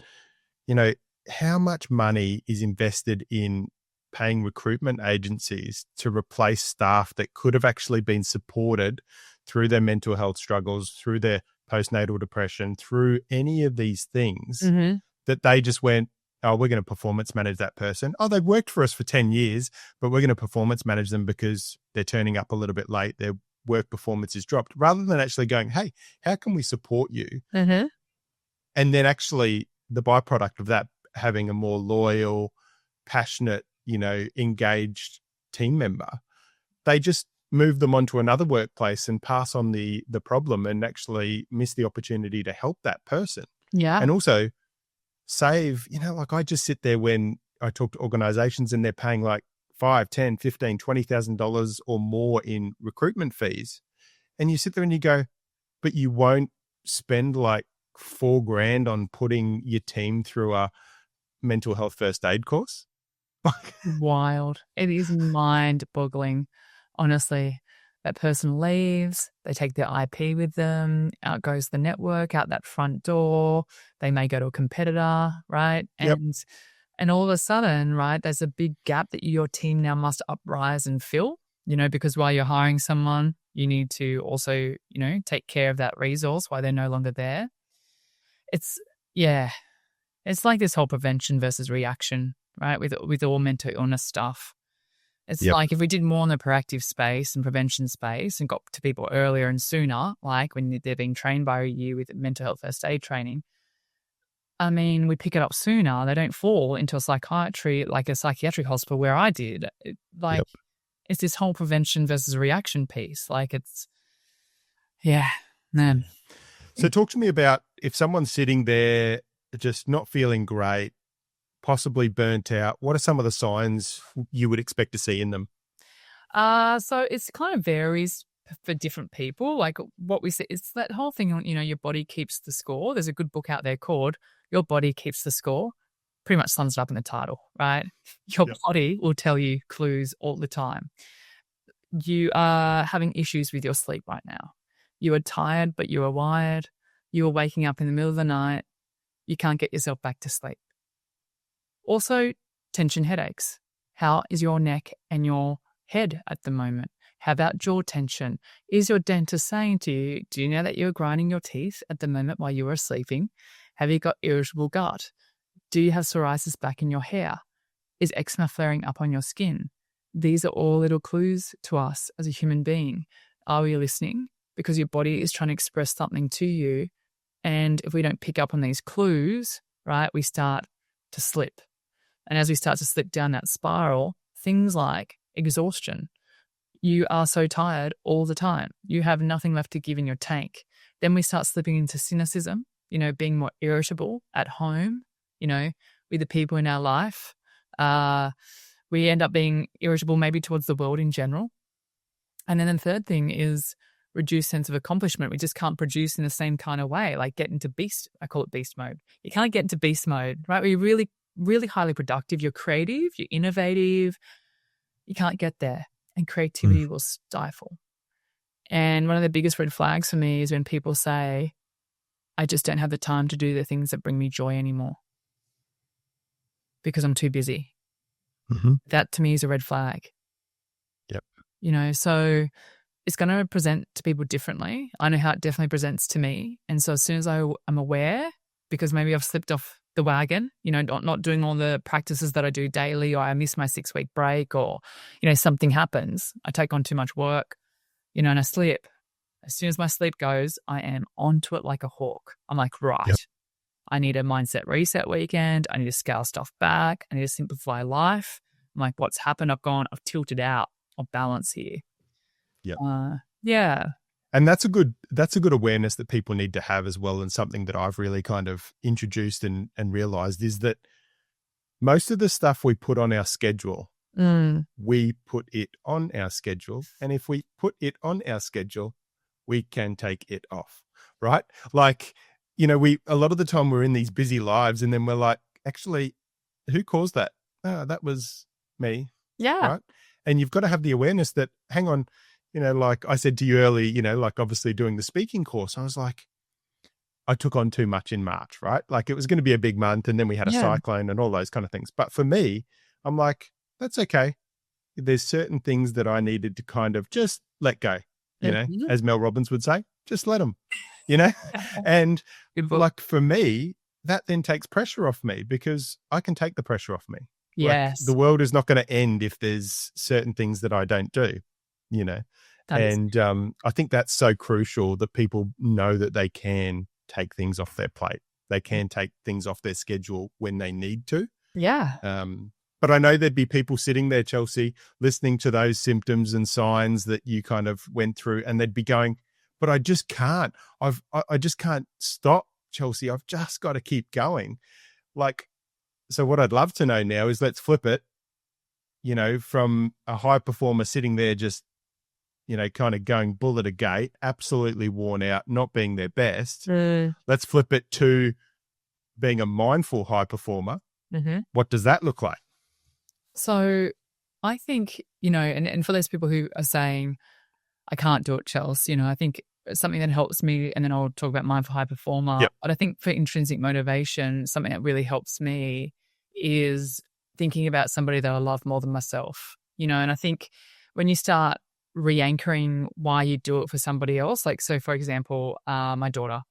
Speaker 2: how much money is invested in paying recruitment agencies to replace staff that could have actually been supported through their mental health struggles, through their postnatal depression, through any of these things that they just went, oh, we're going to performance manage that person. Oh, they've worked for us for 10 years, but we're going to performance manage them because they're turning up a little bit late. Their work performance is dropped, rather than actually going, hey, how can we support you? And then actually the byproduct of that, having a more loyal, passionate, engaged team member, they just move them onto another workplace and pass on the problem and actually miss the opportunity to help that person.
Speaker 1: Yeah.
Speaker 2: And also save, like I just sit there when I talk to organizations and they're paying like $5, $10, $15, $20,000 or more in recruitment fees. And you sit there and you go, but you won't spend like $4,000 on putting your team through a mental health first aid course.
Speaker 1: Wild. It is mind-boggling. Honestly, that person leaves, they take their IP with them, out goes the network, out that front door. They may go to a competitor, right? And all of a sudden, right, there's a big gap that your team now must uprise and fill, because while you're hiring someone, you need to also, take care of that resource while they're no longer there. It's like this whole prevention versus reaction, right, with all mental illness stuff. It's like if we did more in the proactive space and prevention space and got to people earlier and sooner, like when they're being trained by you with mental health first aid training, I mean, we pick it up sooner. They don't fall into a psychiatric hospital where I did. It's this whole prevention versus reaction piece. Like man.
Speaker 2: So talk to me about if someone's sitting there just not feeling great, possibly burnt out, what are some of the signs you would expect to see in them?
Speaker 1: So it's kind of varies for different people. Like what we say, it's that whole thing on, your body keeps the score. There's a good book out there called Your Body Keeps the Score. Pretty much sums it up in the title, right? Your body will tell you clues all the time. You are having issues with your sleep right now. You are tired, but you are wired. You are waking up in the middle of the night. You can't get yourself back to sleep. Also, tension headaches. How is your neck and your head at the moment? How about jaw tension? Is your dentist saying to you, do you know that you're grinding your teeth at the moment while you are sleeping? Have you got irritable gut? Do you have psoriasis back in your hair? Is eczema flaring up on your skin? These are all little clues to us as a human being. Are we listening? Because your body is trying to express something to you. And if we don't pick up on these clues, right, we start to slip. And as we start to slip down that spiral, things like exhaustion. You are so tired all the time. You have nothing left to give in your tank. Then we start slipping into cynicism, being more irritable at home, with the people in our life. We end up being irritable maybe towards the world in general. And then the third thing is reduced sense of accomplishment. We just can't produce in the same kind of way, like get into I call it beast mode. You can't get into beast mode, right? Where you're really, really highly productive. You're creative, you're innovative. You can't get there, and creativity will stifle. And one of the biggest red flags for me is when people say, I just don't have the time to do the things that bring me joy anymore because I'm too busy.
Speaker 2: Mm-hmm.
Speaker 1: That to me is a red flag.
Speaker 2: Yep.
Speaker 1: So it's going to present to people differently. I know how it definitely presents to me. And so as soon as I'm aware, because maybe I've slipped off the wagon, not doing all the practices that I do daily, or I miss my 6-week break, or, something happens, I take on too much work, and I slip. As soon as my sleep goes, I am onto it like a hawk. I'm like, right,
Speaker 2: yep.
Speaker 1: I need a mindset reset weekend. I need to scale stuff back. I need to simplify life. I'm like, what's happened? I've tilted out of balance here.
Speaker 2: Yeah. And that's a good awareness that people need to have as well. And something that I've really kind of introduced and realized is that most of the stuff we put on our schedule, we put it on our schedule. And if we put it on our schedule, we can take it off, right? Like, a lot of the time we're in these busy lives and then we're like, actually, who caused that? Oh, that was me.
Speaker 1: Yeah.
Speaker 2: Right. And you've got to have the awareness that, hang on, like I said to you early, like obviously doing the speaking course, I was like, I took on too much in March, right? Like it was going to be a big month and then we had a cyclone and all those kind of things. But for me, I'm like, that's okay. There's certain things that I needed to kind of just let go, as Mel Robbins would say, just let them, and like for me, that then takes pressure off me because I can take the pressure off me.
Speaker 1: Yes.
Speaker 2: Like, the world is not going to end if there's certain things that I don't do, I think that's so crucial that people know that they can take things off their plate. They can take things off their schedule when they need to.
Speaker 1: Yeah.
Speaker 2: But I know there'd be people sitting there, Chelsea, listening to those symptoms and signs that you kind of went through, and they'd be going, but I just can't. I just can't stop, Chelsea. I've just got to keep going. Like, so what I'd love to know now is let's flip it, from a high performer sitting there just, kind of going bull at a gate, absolutely worn out, not being their best. Let's flip it to being a mindful high performer.
Speaker 1: Mm-hmm.
Speaker 2: What does that look like?
Speaker 1: So I think, and for those people who are saying, I can't do it, Chelsea, I think something that helps me, and then I'll talk about mindful high performer.
Speaker 2: Yep.
Speaker 1: But I think for intrinsic motivation, something that really helps me is thinking about somebody that I love more than myself, and I think when you start re-anchoring why you do it for somebody else, like, so for example, our daughter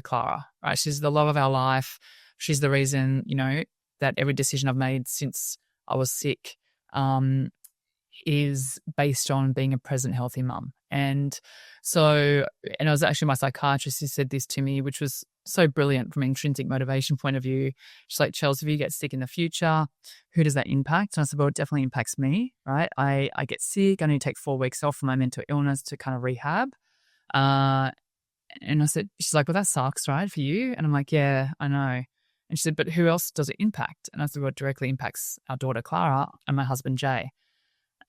Speaker 1: Clara, right? She's the love of our life. She's the reason, that every decision I've made since I was sick is based on being a present, healthy mum. And so, and it was actually my psychiatrist who said this to me, which was so brilliant from an intrinsic motivation point of view. She's like, Chelsea, if you get sick in the future, who does that impact? And I said, well, it definitely impacts me, right? I get sick. I need to take 4 weeks off from my mental illness to kind of rehab. And I said, she's like, well, that sucks, right, for you? And I'm like, yeah, I know. And she said, but who else does it impact? And I said, well, it directly impacts our daughter, Clara, and my husband, Jay.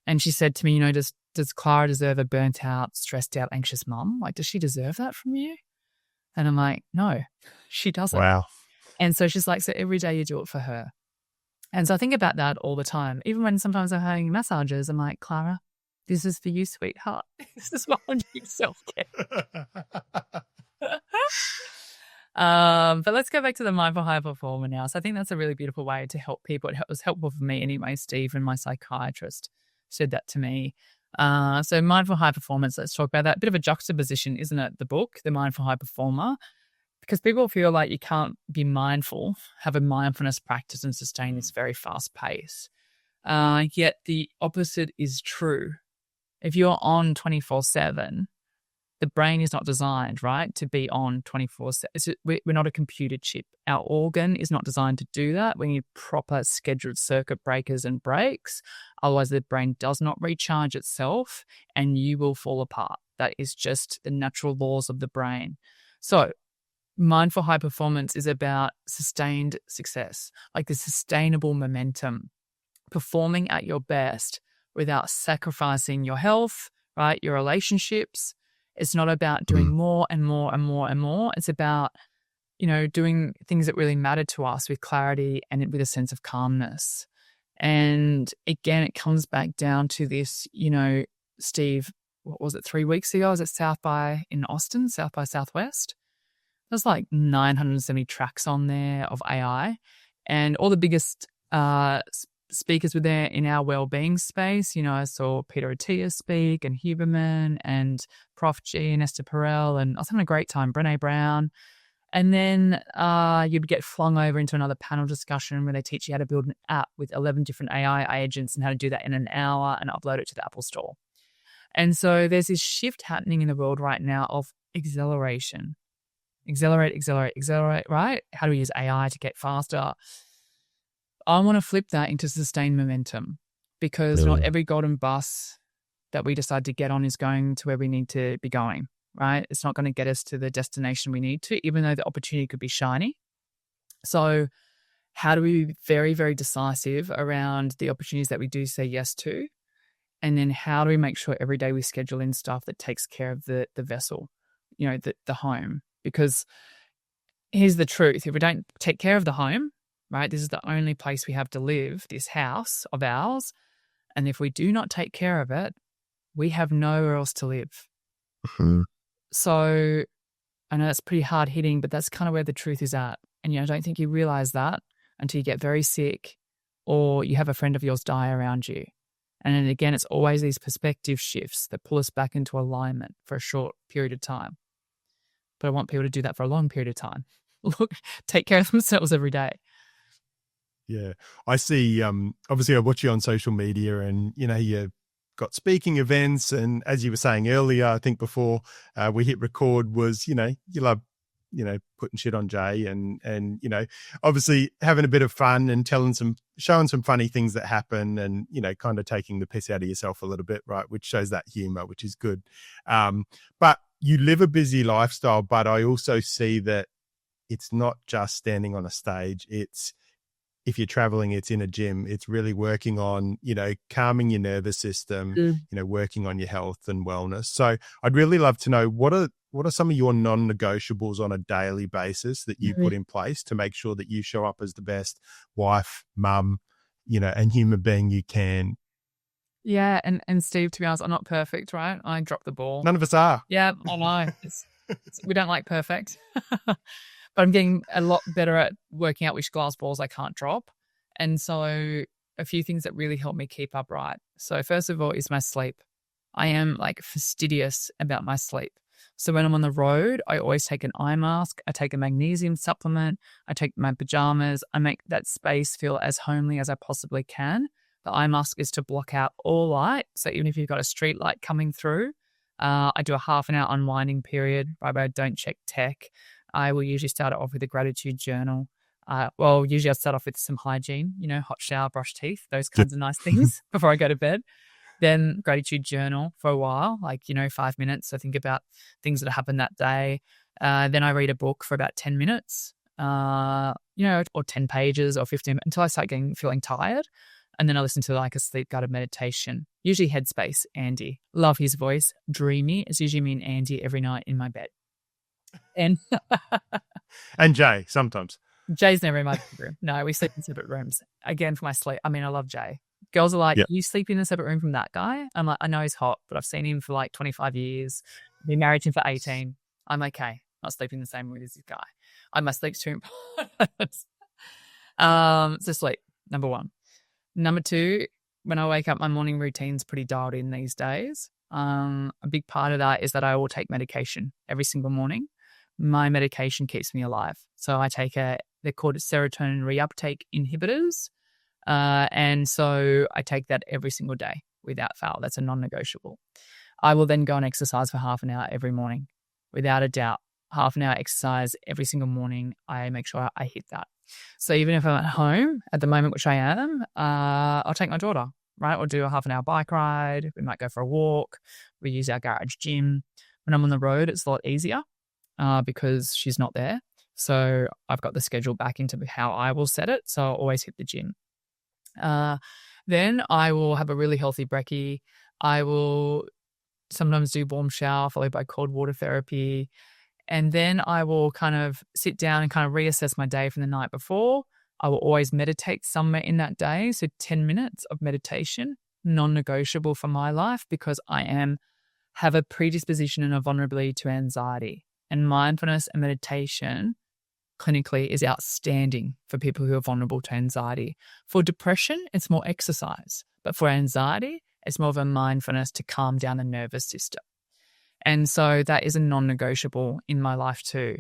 Speaker 1: And she said to me, does Clara deserve a burnt out, stressed out, anxious mum? Like, does she deserve that from you? And I'm like, no, she doesn't.
Speaker 2: Wow.
Speaker 1: And so she's like, so every day you do it for her. And so I think about that all the time. Even when sometimes I'm having massages, I'm like, Clara, this is for you, sweetheart. This is what I'm doing self-care. But let's go back to the mindful high performer now. So I think that's a really beautiful way to help people. It was helpful for me anyway. Steve and my psychiatrist said that to me. So mindful high performance, let's talk about that. Bit of a juxtaposition, isn't it? The book, The Mindful High Performer, because people feel like you can't be mindful, have a mindfulness practice and sustain this very fast pace. Yet the opposite is true. If you're on 24/7, the brain is not designed, right, to be on 24/7. We're not a computer chip. Our organ is not designed to do that. We need proper scheduled circuit breakers and breaks. Otherwise, the brain does not recharge itself and you will fall apart. That is just the natural laws of the brain. So mindful high performance is about sustained success, like the sustainable momentum, performing at your best without sacrificing your health, right, your relationships. It's not about doing more and more and more and more. It's about, doing things that really matter to us with clarity and with a sense of calmness. And again, it comes back down to this, Steve, what was it, 3 weeks ago? I was at South by Southwest. There's like 970 tracks on there of AI, and all the biggest speakers were there in our wellbeing space. I saw Peter Attia speak and Huberman and Prof G and Esther Perel, and I was having a great time, Brené Brown. And then you'd get flung over into another panel discussion where they teach you how to build an app with 11 different AI agents and how to do that in an hour and upload it to the Apple Store. And so there's this shift happening in the world right now of acceleration. Accelerate, right? How do we use AI to get faster? I want to flip that into sustained momentum, because not every golden bus that we decide to get on is going to where we need to be going, right? It's not going to get us to the destination we need to, even though the opportunity could be shiny. So how do we be very, very decisive around the opportunities that we do say yes to? And then how do we make sure every day we schedule in stuff that takes care of the vessel, the home? Because here's the truth. If we don't take care of the home, right, this is the only place we have to live, this house of ours. And if we do not take care of it, we have nowhere else to live.
Speaker 2: Mm-hmm.
Speaker 1: So I know that's pretty hard hitting, but that's kind of where the truth is at. And, I don't think you realize that until you get very sick or you have a friend of yours die around you. And then again, it's always these perspective shifts that pull us back into alignment for a short period of time. But I want people to do that for a long period of time. Look, take care of themselves every day.
Speaker 2: Yeah. I see, obviously I watch you on social media and, you've got speaking events. And as you were saying earlier, I think before we hit record was, you love, putting shit on Jay and, obviously having a bit of fun and showing some funny things that happen and, kind of taking the piss out of yourself a little bit, right? Which shows that humor, which is good. But you live a busy lifestyle, but I also see that it's not just standing on a stage. It's, if you're traveling, it's in a gym. It's really working on, calming your nervous system, working on your health and wellness. So I'd really love to know what are some of your non-negotiables on a daily basis that you put in place to make sure that you show up as the best wife, mum, and human being you can.
Speaker 1: Yeah, and Steve, to be honest, I'm not perfect, right? I dropped the ball.
Speaker 2: None of us are.
Speaker 1: Yeah, I know. We don't like perfect. But I'm getting a lot better at working out which glass balls I can't drop. And so a few things that really help me keep up right. So first of all is my sleep. I am fastidious about my sleep. So when I'm on the road, I always take an eye mask. I take a magnesium supplement. I take my pajamas. I make that space feel as homely as I possibly can. The eye mask is to block out all light. So even if you've got a street light coming through, I do a half an hour unwinding period where I don't check tech. I will usually start it off with a gratitude journal. Usually I'll start off with some hygiene, hot shower, brush teeth, those kinds of nice things before I go to bed. Then gratitude journal for a while, 5 minutes. I think about things that happened that day. Then I read a book for about 10 minutes, or 10 pages or 15 until I start feeling tired. And then I listen to a sleep guided meditation, usually Headspace, Andy. Love his voice. Dreamy. It's usually me and Andy every night in my bed. And
Speaker 2: and Jay sometimes.
Speaker 1: Jay's never in my bedroom. No, we sleep in separate rooms. Again, for my sleep. I love Jay. Girls are like, You sleep in a separate room from that guy? I'm like, I know he's hot, but I've seen him for 25 years. I've been married to him for 18. I'm okay. Not sleeping in the same room as this guy. My sleep's too important. So sleep, number one. Number two, when I wake up, my morning routine's pretty dialed in these days. A big part of that is that I will take medication every single morning. My medication keeps me alive. So I take they're called serotonin reuptake inhibitors. And so I take that every single day without fail. That's a non-negotiable. I will then go and exercise for half an hour every morning, without a doubt. Half an hour exercise every single morning. I make sure I hit that. So even if I'm at home at the moment, which I am, I'll take my daughter, right? We'll do a half an hour bike ride. We might go for a walk. We use our garage gym. When I'm on the road, it's a lot easier because she's not there. So I've got the schedule back into how I will set it. So I'll always hit the gym. Then I will have a really healthy brekkie. I will sometimes do warm shower followed by cold water therapy. And then I will kind of sit down and kind of reassess my day from the night before. I will always meditate somewhere in that day. So 10 minutes of meditation, non-negotiable for my life, because I have a predisposition and a vulnerability to anxiety. And mindfulness and meditation clinically is outstanding for people who are vulnerable to anxiety. For depression, it's more exercise. But for anxiety, it's more of a mindfulness to calm down the nervous system. And so that is a non-negotiable in my life too.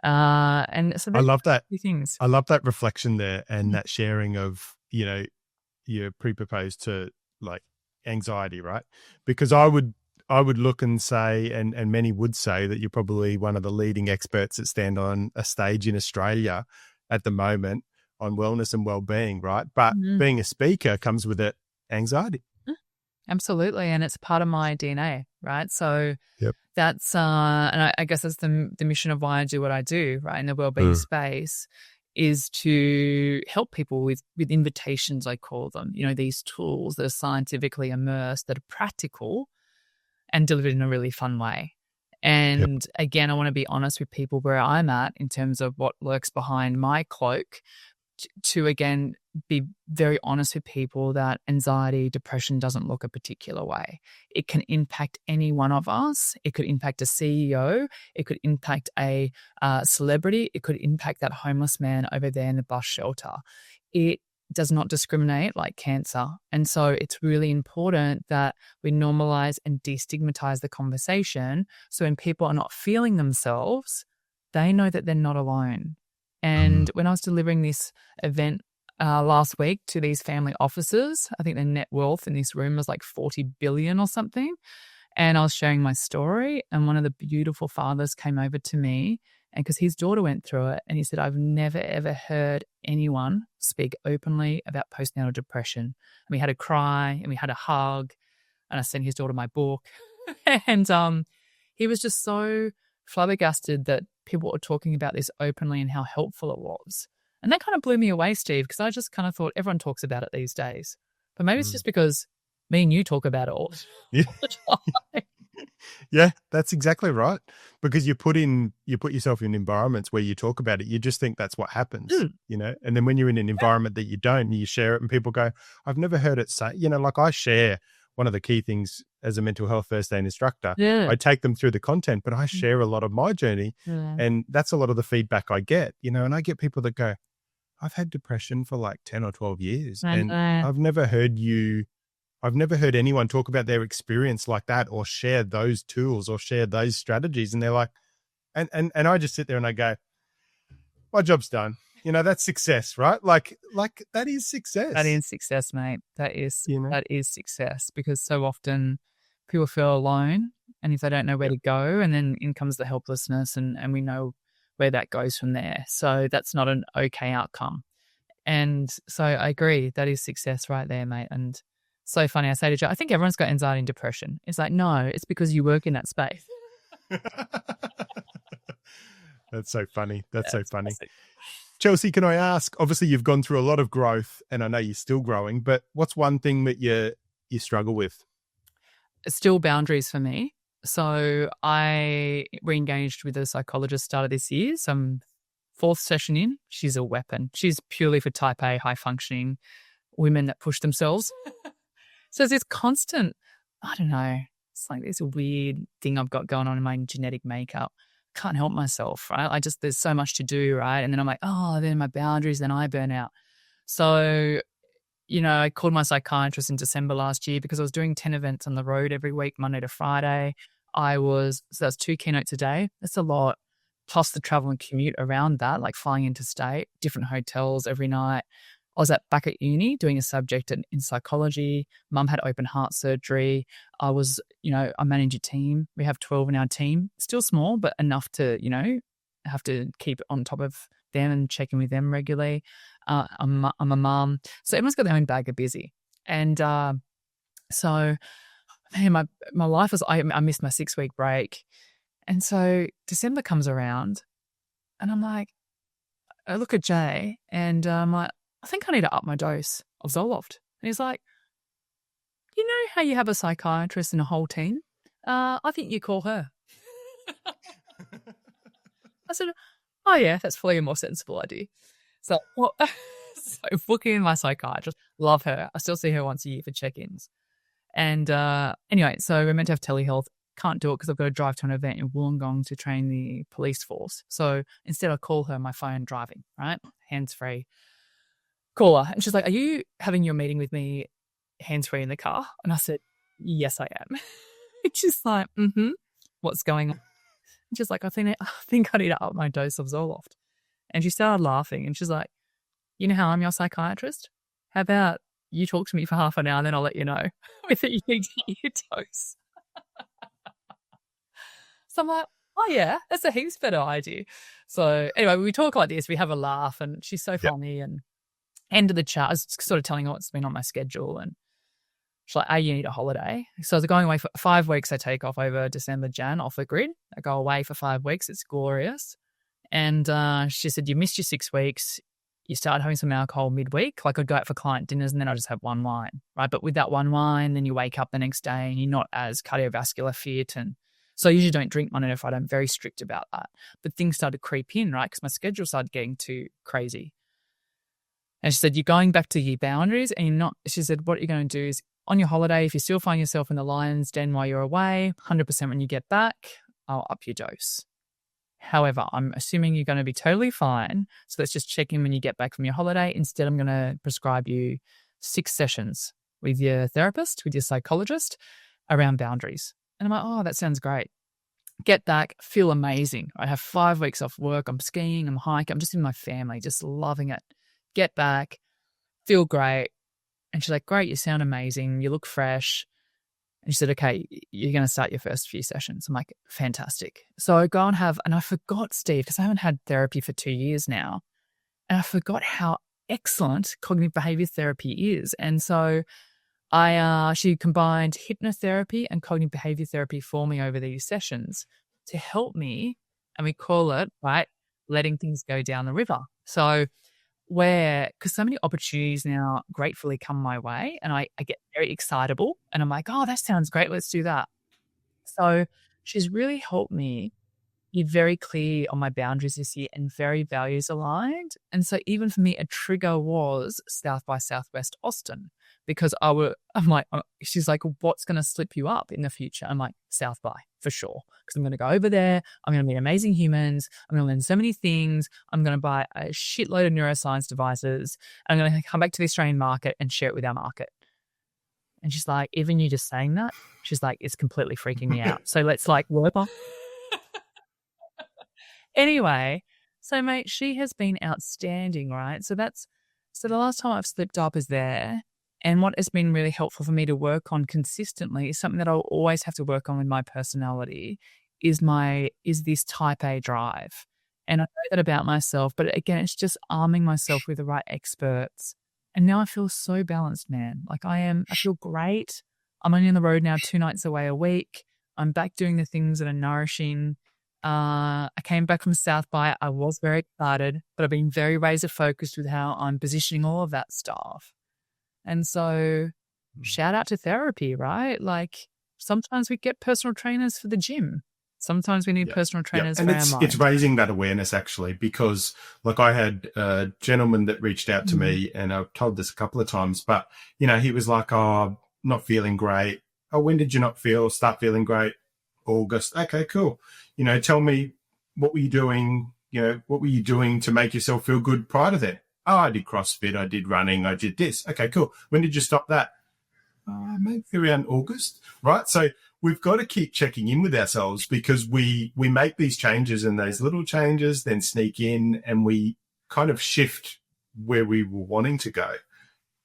Speaker 1: And so
Speaker 2: I love that.
Speaker 1: Things.
Speaker 2: I love that reflection there and that sharing of, you're predisposed to like anxiety, right? Because I would look and say, and many would say that you're probably one of the leading experts that stand on a stage in Australia at the moment on wellness and wellbeing, right? But being a speaker comes with it anxiety.
Speaker 1: Absolutely. And it's part of my DNA, right? So that's, and I guess that's the mission of why I do what I do, right? In the wellbeing space is to help people with invitations, I call them, these tools that are scientifically immersed, that are practical and delivered in a really fun way. And again, I want to be honest with people where I'm at in terms of what lurks behind my cloak to again, be very honest with people that anxiety, depression doesn't look a particular way. It can impact any one of us. It could impact a CEO. It could impact a celebrity. It could impact that homeless man over there in the bus shelter. It does not discriminate like cancer. And so it's really important that we normalize and destigmatize the conversation. So when people are not feeling themselves, they know that they're not alone. And when I was delivering this event last week to these family offices, I think the net wealth in this room was like 40 billion or something. And I was sharing my story, and one of the beautiful fathers came over to me, and because his daughter went through it, and he said, I've never, ever heard anyone speak openly about postnatal depression. And we had a cry and we had a hug, and I sent his daughter my book. And he was just so flabbergasted that people were talking about this openly and how helpful it was. And that kind of blew me away, Steve, because I just kind of thought everyone talks about it these days. But maybe it's just because me and you talk about it all the time.
Speaker 2: Yeah, that's exactly right. Because you put yourself in environments where you talk about it, you just think that's what happens, and then when you're in an environment that you don't, you share it and people go, I've never heard it say, like I share one of the key things as a mental health first aid instructor. I take them through the content, but I share a lot of my journey. And that's a lot of the feedback I get, and I get people that go, I've had depression for like 10 or 12 years. And I've never heard anyone talk about their experience like that or share those tools or share those strategies. And they're like, and I just sit there and I go, my job's done. That's success, right? Like that is success.
Speaker 1: That is success, mate. That is success, because so often people feel alone, and if they don't know where to go, and then in comes the helplessness, and we know where that goes from there. So that's not an okay outcome. And so I agree, that is success right there, mate. And so funny. I say to Joe, I think everyone's got anxiety and depression. It's like, no, it's because you work in that space.
Speaker 2: That's so funny. That's so funny. Classic. Chelsea, can I ask, obviously you've gone through a lot of growth and I know you're still growing, but what's one thing that you struggle with?
Speaker 1: Still boundaries for me. So I re-engaged with a psychologist started this year. So I'm 4th session in. She's a weapon. She's purely for type A, high functioning women that push themselves. So it's this constant, I don't know, it's like this weird thing I've got going on in my genetic makeup. Can't help myself, right? There's so much to do, right? And then I'm like, then my boundaries, then I burn out. So I called my psychiatrist in December last year because I was doing 10 events on the road every week, Monday to Friday. So that's 2 keynotes a day. That's a lot. Plus the travel and commute around that, like flying interstate, different hotels every night. I was back at uni doing a subject in psychology. Mum had open heart surgery. I manage a team. We have 12 in our team. Still small, but enough to, have to keep on top of them and check in with them regularly. I'm a mum. So everyone's got their own bag of busy. And so, man, my life was, I missed my 6-week break. And so December comes around and I'm like, I look at Jay and I'm like, I think I need to up my dose of Zoloft. And he's like, you know how you have a psychiatrist and a whole team? I think you call her. I said, oh yeah, that's probably a more sensible idea. So, booking in my psychiatrist, love her. I still see her once a year for check-ins. And anyway, so we're meant to have telehealth. Can't do it because I've got to drive to an event in Wollongong to train the police force. So instead I call her on my phone driving, right? Hands-free. Call her. And she's like, are you having your meeting with me hands-free in the car? And I said, yes, I am. And she's like, what's going on? And she's like, I think I need to up my dose of Zoloft. And she started laughing and she's like, you know how I'm your psychiatrist? How about you talk to me for half an hour and then I'll let you know whether you need to get your dose. So I'm like, oh yeah, that's a heaps better idea. So anyway, we talk like this, we have a laugh and she's so funny. And end of the chat, I was sort of telling her what's been on my schedule and she's like, you need a holiday. So I was going away for 5 weeks. I take off over December, Jan, off the grid. I go away for 5 weeks. It's glorious. And she said, you missed your 6 weeks. You started having some alcohol midweek. Like I'd go out for client dinners and then I just have one wine, right? But with that one wine, then you wake up the next day and you're not as cardiovascular fit. And so I usually don't drink Monday to Friday. I'm very strict about that. But things started to creep in, right? Because my schedule started getting too crazy. And she said, you're going back to your boundaries and you're not, she said, what you're going to do is on your holiday, if you still find yourself in the lion's den while you're away, 100% when you get back, I'll up your dose. However, I'm assuming you're going to be totally fine. So let's just check in when you get back from your holiday. Instead, I'm going to prescribe you 6 sessions with your therapist, with your psychologist around boundaries. And I'm like, oh, that sounds great. Get back, feel amazing. I have 5 weeks off work. I'm skiing, I'm hiking. I'm just in my family, just loving it. Get back, feel great. And she's like, great, you sound amazing. You look fresh. And she said, okay, you're going to start your first few sessions. I'm like, fantastic. So I go and I forgot, Steve, because I haven't had therapy for 2 years now. And I forgot how excellent cognitive behavior therapy is. And so she combined hypnotherapy and cognitive behavior therapy for me over these sessions to help me, and we call it, right, letting things go down the river. So because so many opportunities now gratefully come my way and I get very excitable and I'm like, oh, that sounds great. Let's do that. So she's really helped me be very clear on my boundaries this year and very values aligned. And so even for me, a trigger was South by Southwest Austin because I'm like, she's like, what's going to slip you up in the future? I'm like, South by for sure. Because I'm going to go over there. I'm going to meet amazing humans. I'm going to learn so many things. I'm going to buy a shitload of neuroscience devices. I'm going to come back to the Australian market and share it with our market. And she's like, even you just saying that, she's like, it's completely freaking me out. So let's work on. Anyway, so mate, she has been outstanding, right? So the last time I've slipped up is there. And what has been really helpful for me to work on consistently is something that I'll always have to work on with my personality is this type A drive. And I know that about myself, but again, it's just arming myself with the right experts. And now I feel so balanced, man. I feel great. I'm only on the road now 2 nights away a week. I'm back doing the things that are nourishing. I came back from South by. I was very excited, but I've been very razor focused with how I'm positioning all of that stuff. And so shout out to therapy, right? Sometimes we get personal trainers for the gym. Sometimes we need personal trainers for our mind.
Speaker 2: It's raising that awareness actually, because I had a gentleman that reached out to me and I've told this a couple of times, but he was like, oh, not feeling great. Oh, when did you not start feeling great? August. Okay, cool. Tell me, what were you doing? What were you doing to make yourself feel good prior to that? Oh, I did CrossFit, I did running, I did this. Okay, cool. When did you stop that? Maybe around August, right? So we've got to keep checking in with ourselves, because we make these changes, and those little changes then sneak in, and we kind of shift where we were wanting to go.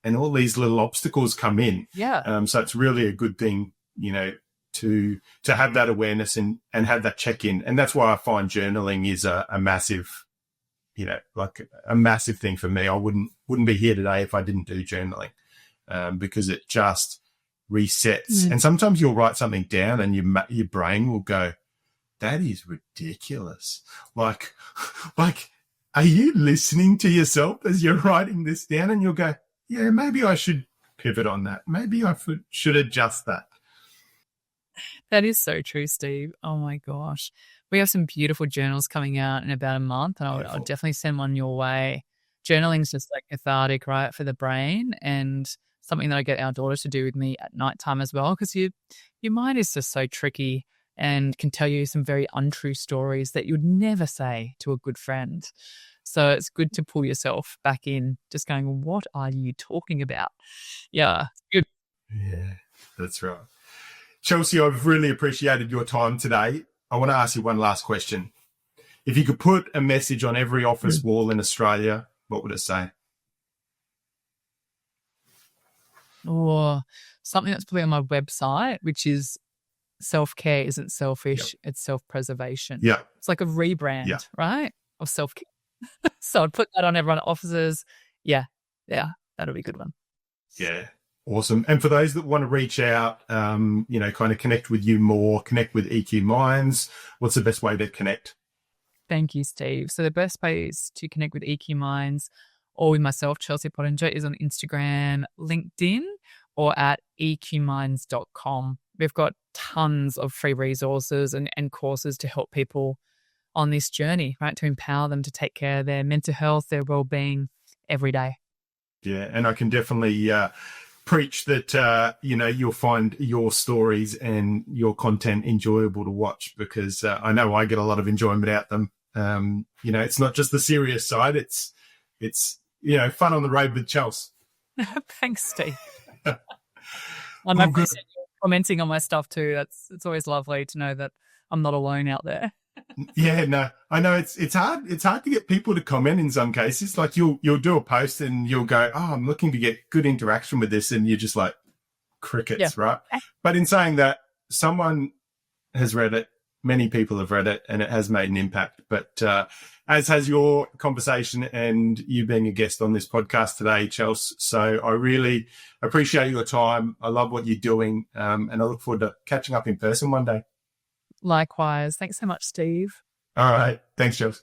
Speaker 2: And all these little obstacles come in.
Speaker 1: Yeah.
Speaker 2: So it's really a good thing, to have that awareness and have that check-in. And that's why I find journaling is a massive, like a massive thing for me. I wouldn't be here today if I didn't do journaling, because it just resets. And sometimes you'll write something down and your brain will go, that is ridiculous. Like, are you listening to yourself as you're writing this down? And you'll go, yeah, maybe I should pivot on that. Maybe I should adjust that.
Speaker 1: That is so true, Steve. Oh my gosh. We have some beautiful journals coming out in about a month, and I'll definitely send one your way. Journaling's just like cathartic, right, for the brain, and something that I get our daughter to do with me at nighttime as well, because your mind is just so tricky and can tell you some very untrue stories that you'd never say to a good friend. So it's good to pull yourself back in, just going, what are you talking about? Yeah, good.
Speaker 2: Yeah, that's right. Chelsea, I've really appreciated your time today. I want to ask you one last question. If you could put a message on every office wall in Australia, what would it say?
Speaker 1: Or something that's probably on my website, which is self-care isn't selfish, it's self-preservation.
Speaker 2: Yeah.
Speaker 1: It's like a rebrand, right, of self-care. So I'd put that on everyone's offices. Yeah, that'll be a good one.
Speaker 2: Yeah, awesome. And for those that want to reach out, kind of connect with you more, connect with EQ Minds, what's the best way to connect?
Speaker 1: Thank you, Steve. So the best ways to connect with EQ Minds or with myself, Chelsea Pottenger, is on Instagram, LinkedIn, or at eqminds.com. We've got tons of free resources and courses to help people on this journey, right, to empower them to take care of their mental health, their well-being every day.
Speaker 2: Yeah, and I can definitely preach that, you'll find your stories and your content enjoyable to watch, because I know I get a lot of enjoyment out of them. It's not just the serious side. It's fun on the road with Chelsea.
Speaker 1: Thanks, Steve. I'm appreciating you commenting on my stuff too. It's always lovely to know that I'm not alone out there.
Speaker 2: Yeah, no, I know it's hard. It's hard to get people to comment in some cases. Like you'll do a post and you'll go, oh, I'm looking to get good interaction with this. And you're just like crickets, right? But in saying that, someone has read it. Many people have read it and it has made an impact. But as has your conversation and you being a guest on this podcast today, Chelsea. So I really appreciate your time. I love what you're doing. And I look forward to catching up in person one day.
Speaker 1: Likewise. Thanks so much, Steve.
Speaker 2: All right. Thanks, Chelsea.